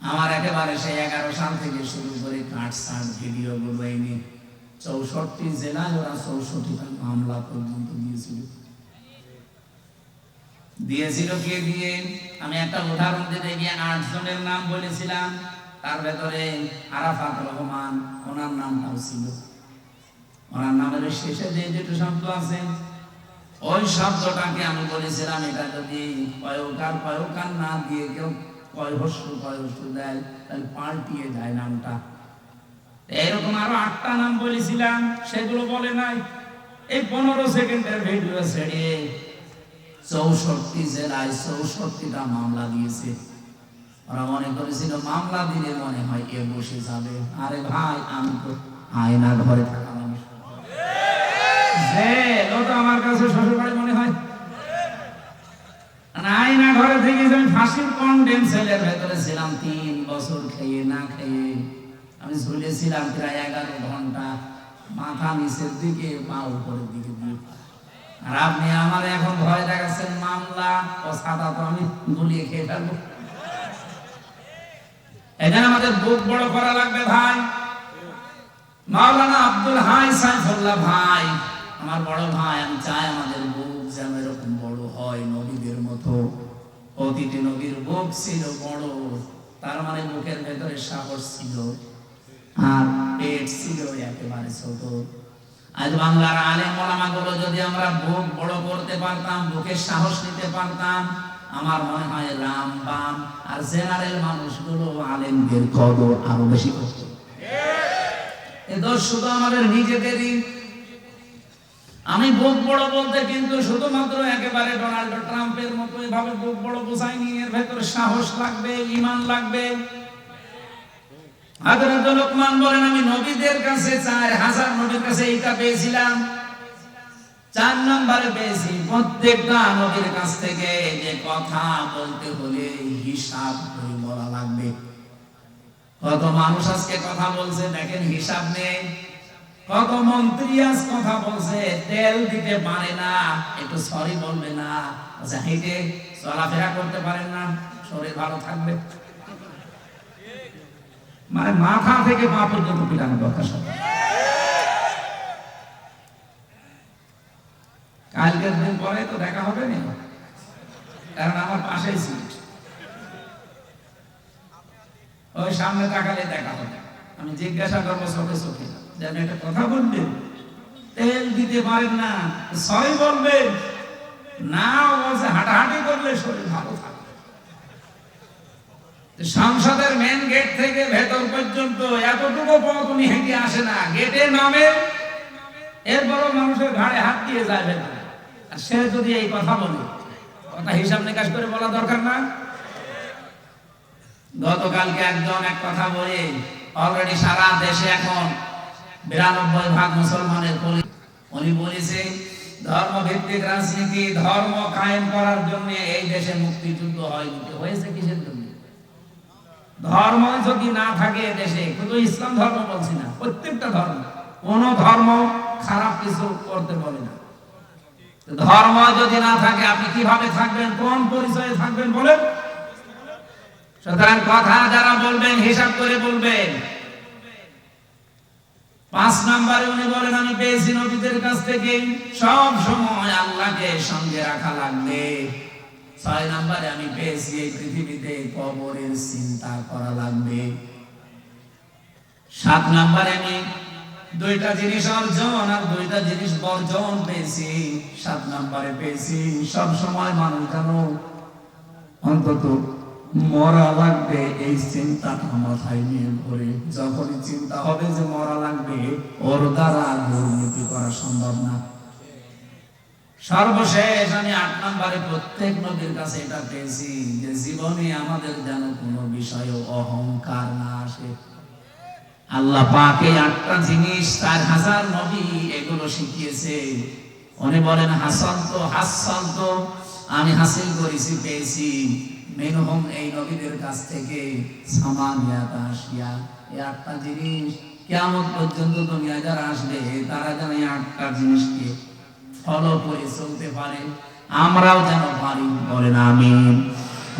A: আমার একেবারে সেই 11 সাল থেকে শুরু করে কাটসাট ভিডিও গুলো এনে 64 জেলায় ওরা 64টা মামলা পর্যন্ত দিয়েছিল। কে দিয়ে? আমি একটা উদাহরণ দিতে গিয়ে 8 জনের নাম বলেছিলাম, তার ভেতরে আরাফাত রহমান, ওনার নামটাও ছিল। ওনার নামের শেষে যে যেটা শব্দ আছে, ওই শব্দটাকে আমি বলেছিলাম এটা যদি কয়কার না দিয়ে কেউ কয়হস্য দেয় তাহলে পাল্টিয়ে যায় নামটা। এরকম আরো 8টা নাম বলেছিলাম, সেগুলো বলে নাই। এই 15 সেকেন্ডের ভিডিও ছেড়ে 64 জেলায় 64টা মামলা দিয়েছে। ওরা মনে করেছিল মামলা দিলে মনে হয় এ বসে যাবে। আরে ভাই, আমি তো আয়না ঘরে থাকা মানুষ, আমার কাছে শ্বশুরবাড়ি মনে হয়। আয়না ঘরে থেকে আমি ফাঁসির কন্ডেম সেলের ভেতরে ছিলাম 3 বছর, খেয়ে না খেয়ে আমি ঝুলেছিলাম প্রায় 11 ঘন্টা, মাথা নিচের দিকে পা উপরের দিকে দিয়ে। আর আপনি আমার এখন ভয় দেখাচ্ছেন মামলা ও সাদা, তো আমি গুলিয়ে খেয়ে ফেলবো। এখানে আমাদের বুক বড় করা লাগবে ভাই। মাওলানা আব্দুল হাই সাইফুল্লাহ ভাই আমার বড় ভাই, আমি চাই আমাদের বুক যেন এরকম বড় হয় নবীদের মতো। প্রতিটি নবীর বুক ছিল বড়, তার মানে বুকের ভেতরে সাহস ছিল, আর পেট ছিল একেবারে ছোট। আজ বাংলার আলেম ওলামা গুলো যদি আমরা বুক বড় করতে পারতাম, বুকের সাহস নিতে পারতাম, আমার মনে হয় রামবাম আর জেনারেল মানুষগুলো আলেমদের কদর আরো বেশি করত। এ দোষ শুধু আমাদের নিজেদেরই। আমি বুক বড় বলতে কিন্তু শুধুমাত্র একেবারে ডোনাল্ড ট্রাম্পের মতো এভাবে বুক বড় বোঝাইনি। এর ভেতরে সাহস লাগবে, ঈমান লাগবে। হযরত লোকমান বলেন, আমি নবীদের কাছে 4000 নবীর কাছে এইটা পেয়েছিলাম, 4 নম্বরে পেয়েছি প্রত্যেকটা নবীর কাছ থেকে যে কথা বলতে হলে হিসাব করে বলা লাগবে। কত মানুষ আজকে কথা বলছে দেখেন, হিসাব নেই। কত মন্ত্রী আজ কথা বলছে, তেল দিতে পারে না, একটু সরি বলবে না, আচ্ছা হেঁটে চলাফেরা করতে পারেন না, শরীর ভালো থাকবে। মানে মাথা থেকে পা পর্যন্ত পিটানো দরকার। কালকের দিন পরে তো দেখা হবে না, কারণ আমার পাশেই সিট, ওই সামনে তাকালে দেখা হবে। আমি জিজ্ঞাসা করবো চোখে চোখে, যে আমি একটা কথা বলবেন, তেল দিতে পারেন না, সরি বলবেন না, বলছে হাঁটাহাঁটি করলে শরীর ভালো থাকে। সংসদের মেন গেট থেকে ভেতর পর্যন্ত এতটুকু পথ উনি হেঁটে আসে না, গেটে নামে, এরপরও মানুষের ঘাড়ে হাত দিয়ে যাবে না। আর সে যদি এই কথা বলে, কথা হিসাব নিকাশ করে বলা দরকার না? গতকালকে একজন এক কথা বলে অলরেডি সারা দেশে এখন 92% মুসলমানের উনি বলেছে ধর্মভিত্তিক রাজনীতি, ধর্ম কায়েম করার জন্য এই দেশে মুক্তিযুদ্ধ হয়েছে কিসের জন্য? ধর্ম যদি না থাকে দেশে, শুধু ইসলাম ধর্ম বলছি না, প্রত্যেকটা ধর্ম, কোন ধর্ম খারাপ কিছু করতে বলে না। ধর্ম যদি না থাকে আপনি কিভাবে থাকবেন, কোন পরিচয়ে থাকবেন বলেন? সুতরাং কথা যারা বলবেন হিসাব করে বলবেন। 5 নম্বরে উনি বলেন আমি পেয়েছি নবীদের কাছ থেকে সব সময় আল্লাহকে সঙ্গে রাখা লাগবে। 6 নম্বরে আমি পেয়েছি এই পৃথিবীতে কবরের চিন্তা করা লাগবে। 7 নম্বরে আমি 2টা জিনিস অর্জন আর 2টা জিনিস বর্জন পেয়েছি। 7 নম্বরে পেয়েছি সব সময় মানুষ যেন অন্তত মরা লাগবে এই চিন্তাটা মাথায় নিয়ে ঘুরে। যখনই চিন্তা হবে যে মরা লাগবে, ওর দ্বারা দুর্নীতি করা সম্ভব না। সর্বশেষ আমি 8 নম্বরে প্রত্যেক নবীর কাছে এটা পেয়েছি যে জীবনে আমাদের যেন কোনো বিষয়ে অহংকার না আসে। আল্লাহ পাক এই 8টা জিনিস 4000 নবী এগুলো শিখিয়েছে। উনি বলেন হাসান তো আমি হাসিল করেছি, পেয়েছি মিনহুম এই নবীদের কাছ থেকে সামানিয়াত আশিয়া। এই 8টা জিনিস কিয়ামত পর্যন্ত দুনিয়ায় যারা আসবে তারা যেন এই 8টা জিনিসকে ফলো করে চলতে পারে, আমরাও যেন পারি। বলেন আমিন।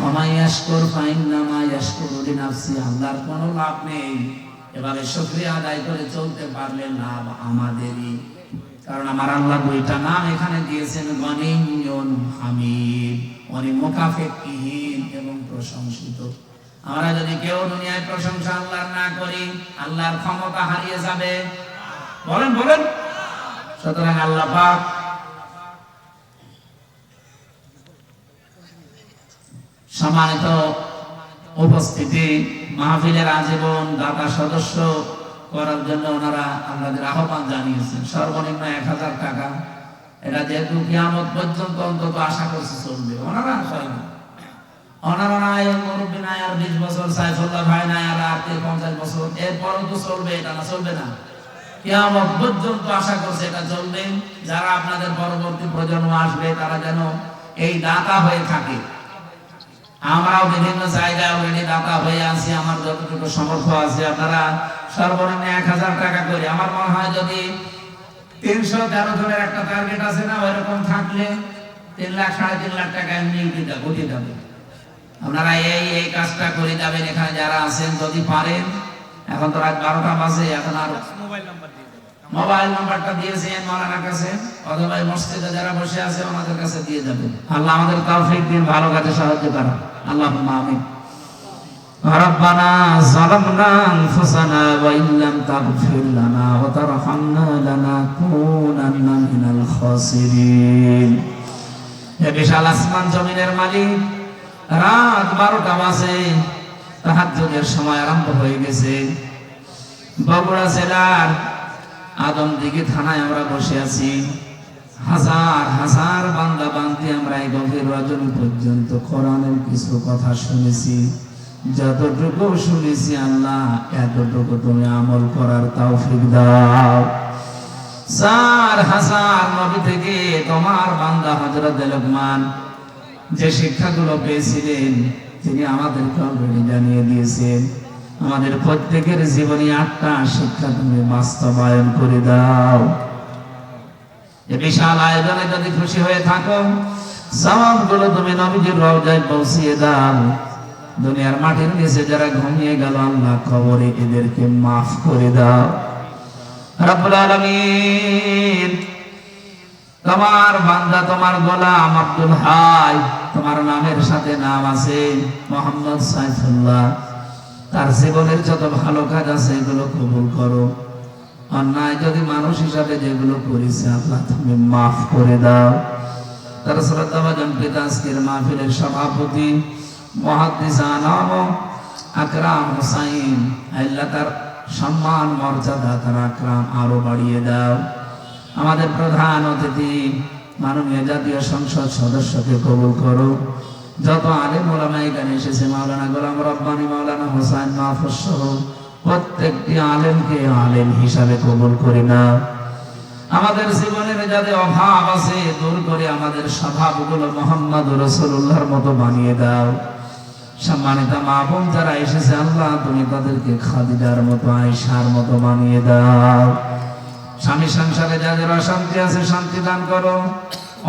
A: ওমা ইয়াশকুর ফাইন্নামা ইয়াশকুরু লিনাফসি। আল্লাহর কোনো লাভ নেই, এবারে শুকরিয়া আদায় করে চলতে পারলে লাভ আমাদেরই। কারণ আমার আল্লাহ 2টা নাম এখানে দিয়েছেন, গনিয়ুন হামিদ। উনি মুকাফেকিহীন এবং প্রশংসিত। আমরা যদি কেউ দুনিয়ায় প্রশংসা আল্লাহর না করি, আল্লাহর ক্ষমতা হারিয়ে যাবে। বলেন বলেন। সুতরাং আল্লাহ পাক সম্মানিত উপস্থিতি, মাহফিলের আজীবন দাতা সদস্য করার জন্য ওনারা আমাদের আহ্বান জানিয়েছেন। সর্বনিম্ন 1000 টাকা। এটা যেহেতু কিয়ামত পর্যন্ত অন্তত আশা করছে চলবে। ওনারা নাই, মুরব্বী নাই আর 20 বছর, সাইফুল্লাহ ভাই নাই আর 50 বছর, এরপরও তো চলবে। এটা না চলবে না, কিয়ামত পর্যন্ত আশা করছে এটা চলবে। যারা আপনাদের পরবর্তী প্রজন্ম আসবে তারা যেন এই দাতা হয়ে থাকে। আমরাও বিভিন্ন জায়গায় অলরেডি দাতা হয়ে আছি, আমার যতটুকু সামর্থ্য আছে। আপনারা সর্বনিম্ন 1000 টাকা করে, আমার মনে হয় যদি 313 জনের একটা টার্গেট আছে না, ওইরকম থাকলে 3 লাখ 3.5 লাখ টাকা এমনি উঠে যাবে। আপনারা এই কাজটা করে যাবেন এখানে যারা আছেন, যদি পারেন। এখন তো রাত 12টা বাজে, এখন আর মোবাইল নাম্বারটা দিয়েছেন মাওলানার কাছে, অথবা মসজিদে যারা বসে আছে ওনাদের কাছে দিয়ে যাবেন। আল্লাহ আমাদের তৌফিক দিন, ভালো কাজে সাহায্য করেন। আল্লাহুম্মা আমিন। রব্বানা যালামনা আনফুসানা ওয়া ইল্লাম তাগফির লানা ওয়া তারহামনা লানাকুনান্না মিনাল খাসিরিন। হে বিশাল আসমান জমিনের মালিক, রাত 12টা বাজে, তাহাজ্জুদের সময় আরম্ভ হয়ে গেছে। বগুড়া জেলার আদমদিঘি থানায় আমরা বসে আছি। হাজার হাজার বান্দা বান্দি আমরা এই গভীর রজনী পর্যন্ত কোরআনের কিছু কথা শুনেছি। যতটুকু শুনেছি আল্লাহ এতটুকু তুমি আমল করার তৌফিক দাও। 4000 নবী থেকে তোমার বান্দা হযরত লোকমান যে শিক্ষাগুলো পেয়েছিলেন তিনি আমাদেরকে অলরেডি জানিয়ে দিয়েছেন। আমাদের প্রত্যেকের জীবনে 8টা শিক্ষা তুমি বাস্তবায়ন করে দাও। এই বিশাল আয়োজনে যদি খুশি হয়ে থাকো, সওয়াবগুলো তুমি নবীজির রওজায় পৌঁছিয়ে দাও। দুনিয়ার মাটির নিচে যারা ঘুমিয়ে গেল আল্লাহ কবরে এদেরকে মাফ করে দাও। রব্বুল আলামিন, তোমার বান্দা তোমার গোলাম আব্দুল হাই, তোমার নামের সাথে নাম আছে মোহাম্মদ সাইফুল্লাহ, তার জীবনের যত ভালো কাজ আছে এগুলো কবুল করো। অন্যায় যদি মানুষ হিসাবে যেগুলো করেছে আল্লাহ তুমি মাফ করে দাও। তার শ্রদ্ধাভাজন পিতা আজকের মাহফিলের সভাপতি মুহাদ্দিস আনাম আকরাম হোসাইন, আল্লাহ তার সম্মান মর্যাদা তার আকরাম আরো বাড়িয়ে দাও। আমাদের প্রধান অতিথি মাননীয় জাতীয় সংসদ সদস্যকে কবুল করো। যত আলেম ওলামা এখানে এসেছে, মাওলানা গোলাম রব্বানী, মাওলানা হোসাইন মাহফুজ সহ প্রত্যেকটি আলেমকে আলেম হিসাবে কবুল করি না। আমাদের জীবনের যাদের অভাব আছে দূর করে আমাদের স্বভাবগুলো মুহাম্মদ রাসূলুল্লাহর মতো বানিয়ে দাও। সম্মানিত মা বোন যারা এসেছে আল্লাহ তুমি তাদেরকে খাদিজার মতো আয়েশার মতো বানিয়ে দাও। স্বামী সংসারে যাদের অশান্তি আছে শান্তি দান করো।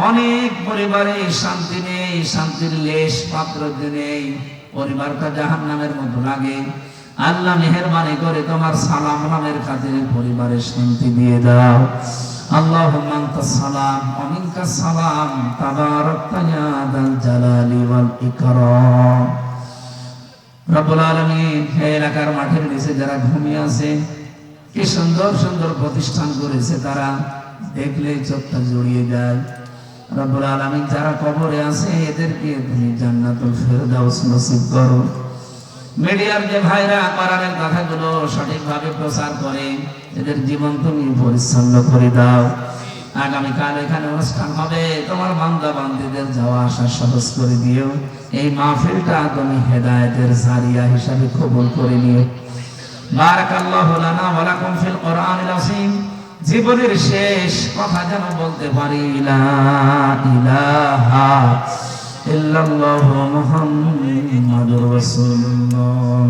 A: অনেক পরিবারে শান্তি নেই, শান্তির লেশ পাত্র নেই, পরিবারটা জাহান্নামের মতো লাগে। আল্লাহ মেহেরবানি করে তোমার সালাম নামের খাতিরে পরিবারে শান্তি দিয়ে দাও। আল্লাহুম্মা আনতাস সালাম ওয়া মিনকাস সালাম তাবারাকতা ইয়া যাল জালালি ওয়াল ইকরাম। রব্বুল আলামিন এই এলাকার মাঠের নিচে যারা ঘুমিয়ে আছে, কি সুন্দর সুন্দর প্রতিষ্ঠান করেছে, তারা দেখলে চোখটা জড়িয়ে যায়। রব্বুল আলামিন যারা কবরে আছে এদেরকে তুমি জান্নাতুল ফেরদাউস নসিব করো। মিডিয়ার যে ভাইরা কোরআনের কথাগুলো সঠিকভাবে প্রচার করে এদের জীবন তুমি পরিচ্ছন্ন করে দাও। আগামীকাল এখানে অনুষ্ঠান হবে, তোমার বান্দা বান্দীদের যাওয়া আসা সহজ করে দিও। এই মাহফিলটা তুমি হেদায়েতের জারিয়া হিসাবে কবুল করে নিও। বারাকাল্লাহু লানা ওয়া লাকুম ফিল কোরআনিল আযীম। জীবনের শেষ কথা যেন বলতে পারি লা ইলাহা ইল্লাল্লাহু মুহাম্মাদুর রাসূলুল্লাহ।